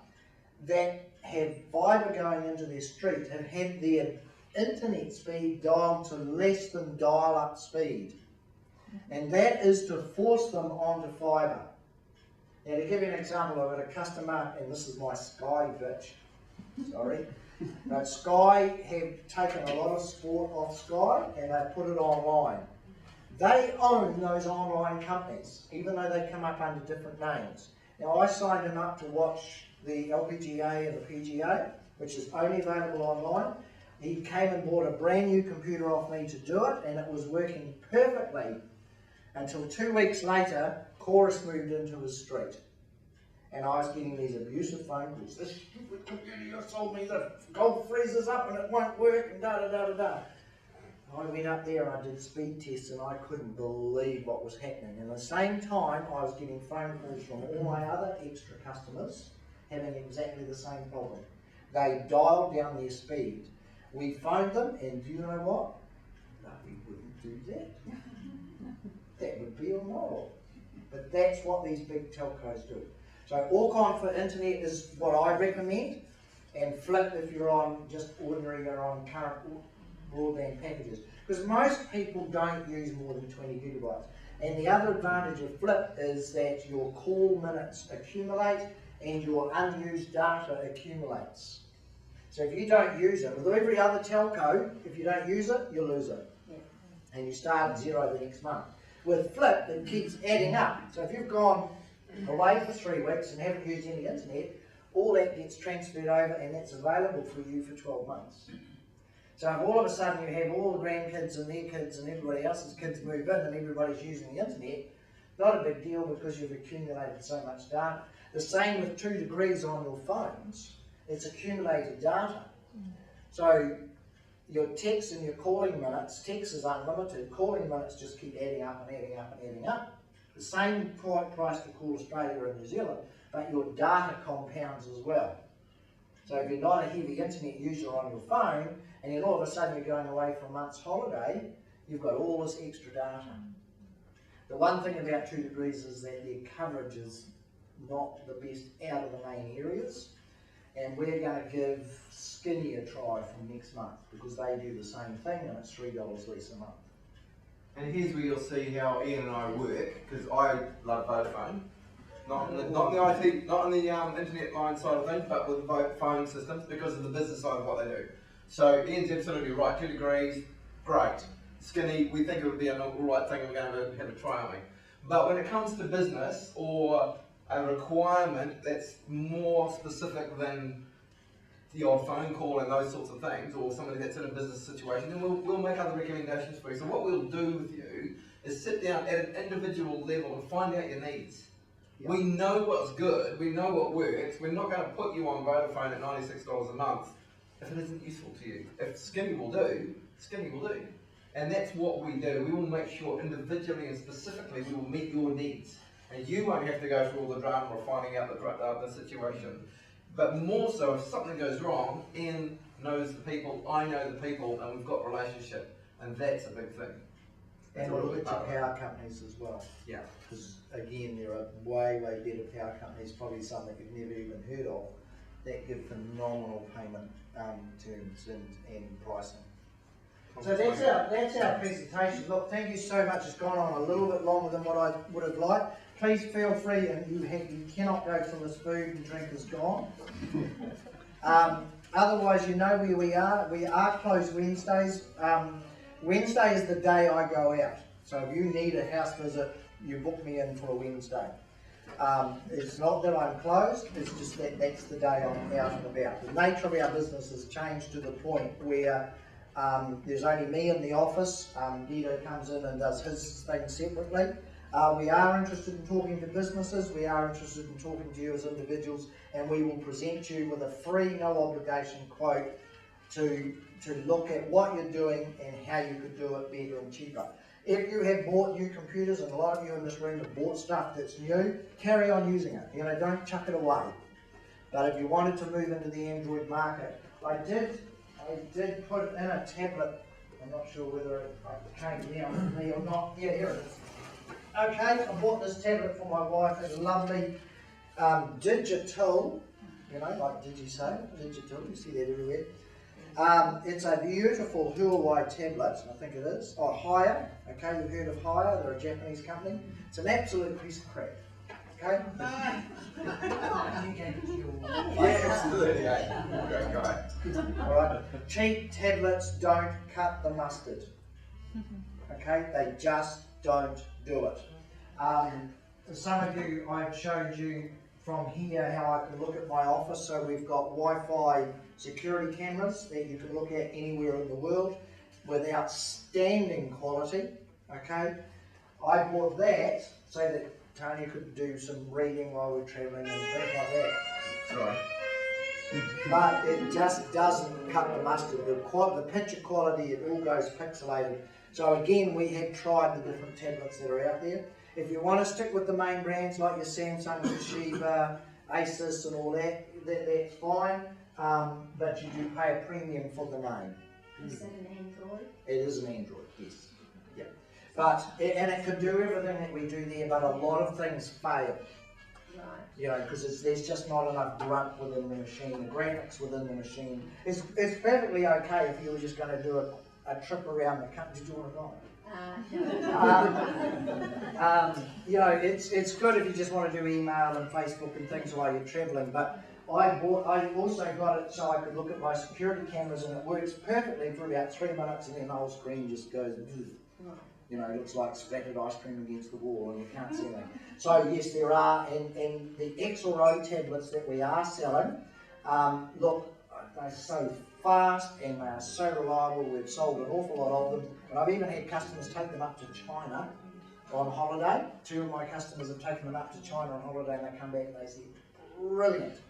Speaker 1: that have fibre going into their street have had their internet speed dialed to less than dial-up speed, and that is to force them onto fibre. Now, to give you an example, I've got a customer, and this is my Sky bitch, sorry, but Sky have taken a lot of sport off Sky and they've put it online. They own those online companies, even though they come up under different names. Now, I signed him up to watch the LPGA and the PGA, which is only available online. He came and bought a brand new computer off me to do it, and it was working perfectly until 2 weeks later, Chorus moved into his street. and I was getting these abusive phone calls. This stupid computer you sold me, the gold freezes up and it won't work and da da da da da. I went up there and I did speed tests and I couldn't believe what was happening. And at the same time, I was getting phone calls from all my other extra customers having exactly the same problem. They dialed down their speed. We phoned them, and do you know what? No, we wouldn't do that. That would be immoral. But that's what these big telcos do. So Orcon for internet is what I recommend, and Flip if you're on just ordinary, you're on current broadband packages. Because most people don't use more than 20 gigabytes. And the other advantage of Flip is that your call minutes accumulate and your unused data accumulates. So if you don't use it, with every other telco, if you don't use it, you lose it. And you start at zero the next month. With Flip, it keeps adding up. So if you've gone away for 3 weeks and haven't used any internet, all that gets transferred over and that's available for you for 12 months. So if all of a sudden you have all the grandkids and their kids and everybody else's kids move in and everybody's using the internet, not a big deal because you've accumulated so much data. The same with 2 degrees on your phones, it's accumulated data. So your text and your calling minutes, text is unlimited, calling minutes just keep adding up and adding up and adding up. The same price to call Australia or New Zealand, but your data compounds as well. So if you're not a heavy internet user on your phone, and then all of a sudden you're going away for a month's holiday, you've got all this extra data. The one thing about 2 degrees is that their coverage is not the best out of the main areas, and we're going to give Skinny a try from next month because they do the same thing and it's $3 less a month.
Speaker 3: And here's where you'll see how Ian and I work, because I love Vodafone. Not in the IT, not on the internet line side of things, but with the phone systems because of the business side of what they do. So Ian's absolutely right, 2 degrees, great. Skinny, we think it would be an alright thing, we're going to have a try on it. But when it comes to business or a requirement that's more specific than the odd phone call and those sorts of things, or somebody that's in a business situation, then we'll make other recommendations for you. So what we'll do with you is sit down at an individual level and find out your needs. Yeah. We know what's good, we know what works, we're not going to put you on Vodafone at $96 a month if it isn't useful to you. If Skinny will do, Skinny will do. And that's what we do. We will make sure individually and specifically we will meet your needs. And you won't have to go through all the drama of finding out the situation. But more so, if something goes wrong, Ian knows the people, I know the people, and we've got a relationship. And that's a big thing.
Speaker 1: And we'll look at your power companies as well.
Speaker 3: Yeah.
Speaker 1: Because again, there are way better power companies, probably some that you've never even heard of, that give phenomenal payment terms and pricing. So that's our presentation. Look, thank you so much. It's gone on a little bit longer than what I would have liked. Please feel free, and you cannot go till this food and drink is gone. Otherwise, you know where we are. We are closed Wednesdays. Wednesday is the day I go out. So if you need a house visit, you book me in for a Wednesday. It's not that I'm closed, it's just that that's the day I'm out and about. The nature of our business has changed to the point where there's only me in the office. Guido comes in and does his thing separately. We are interested in talking to businesses, we are interested in talking to you as individuals, and we will present you with a free, no obligation quote to look at what you're doing and how you could do it better and cheaper. If you have bought new computers, and a lot of you in this room have bought stuff that's new, carry on using it. You know, don't chuck it away. But if you wanted to move into the Android market, I did put in a tablet. I'm not sure whether it came down with me or not. Yeah, here it is. Okay, I bought this tablet for my wife. It's a lovely digital, you know, like DigiSail, digital, you see that everywhere. It's a beautiful Huawei tablet, I think it is. Oh, Haier, okay, you've heard of Haier, they're a Japanese company. It's an absolute piece of crap, okay?
Speaker 3: Yeah, absolutely, great guy.
Speaker 1: Alright, cheap tablets don't cut the mustard, okay? They just don't do it. For some of you, I've showed you from here how I can look at my office. So we've got Wi-Fi security cameras that you can look at anywhere in the world with outstanding quality, okay? I bought that so that Tanya could do some reading while we're travelling and things like that.
Speaker 3: Sorry.
Speaker 1: But it just doesn't cut the mustard. The picture quality, it all goes pixelated. So again, we have tried the different tablets that are out there. If you want to stick with the main brands like your Samsung, Toshiba, Asus and all that, that's fine. But you do pay a premium for the name.
Speaker 9: Is that an Android?
Speaker 1: It is an Android, yes. Yeah. But, and it can do everything that we do there, but a lot of things fail.
Speaker 9: Right.
Speaker 1: You know, because there's just not enough grunt within the machine, the graphics within the machine. It's perfectly okay if you were just going to do a trip around the country. Did you want to go?
Speaker 9: No.
Speaker 1: You know, it's good if you just want to do email and Facebook and things while you're travelling, but I also got it so I could look at my security cameras, and it works perfectly for about 3 minutes, and then the whole screen just goes, you know, it looks like splattered ice cream against the wall and you can't see anything. So yes, there are, and the X or O tablets that we are selling, look, they're so fast and they are so reliable. We've sold an awful lot of them, and I've even had customers take them up to China on holiday. 2 of my customers have taken them up to China on holiday, and they come back and they say, brilliant.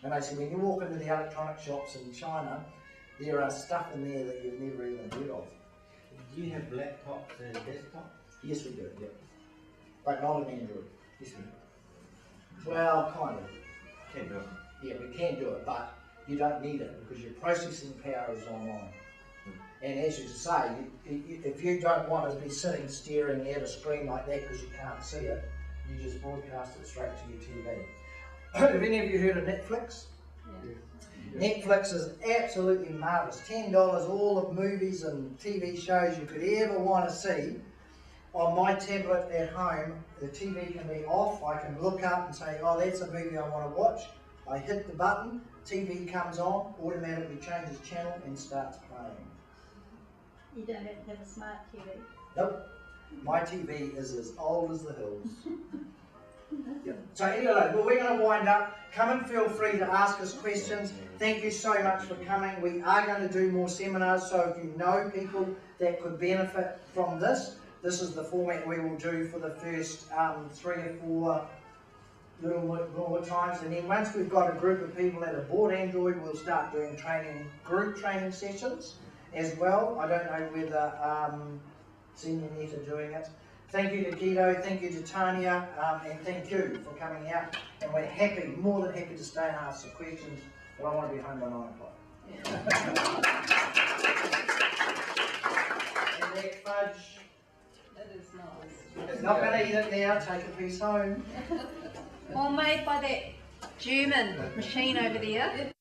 Speaker 1: And they say, when you walk into the electronic shops in China, there are stuff in there that you've never even heard of.
Speaker 8: Do you have laptops and desktops?
Speaker 1: Yes, we do, yeah. But not an Android. Yes, we do. Well, kind of.
Speaker 3: Can do it.
Speaker 1: Yeah, we can do it, but you don't need it because your processing power is online. And as you say, if you don't want to be sitting staring at a screen like that because you can't see it, you just broadcast it straight to your TV. Have any of you heard of Netflix?
Speaker 9: Yeah.
Speaker 1: Netflix is absolutely marvellous. $10, all of movies and TV shows you could ever want to see. On my tablet at home, the TV can be off. I can look up and say, oh, that's a movie I want to watch. I hit the button, TV comes on, automatically changes channel and starts playing.
Speaker 9: You don't have to have a smart TV.
Speaker 1: Nope. My TV is as old as the hills. Yep. So anyway, well, we're going to wind up. Come and feel free to ask us questions. Thank you so much for coming. We are going to do more seminars, so if you know people that could benefit from this, this is the format we will do for the first 3 or 4 little more times. And then once we've got a group of people that are bought Android, we'll start doing group training sessions as well. I don't know whether Senior Net are doing it. Thank you to Guido, thank you to Tanya, and thank you for coming out. And we're happy, more than happy to stay and ask some questions, but I want to be home by 9 o'clock. And that fudge,
Speaker 5: That is nice.
Speaker 1: it's not going to eat it now, take a piece home.
Speaker 5: All made by that German machine over there.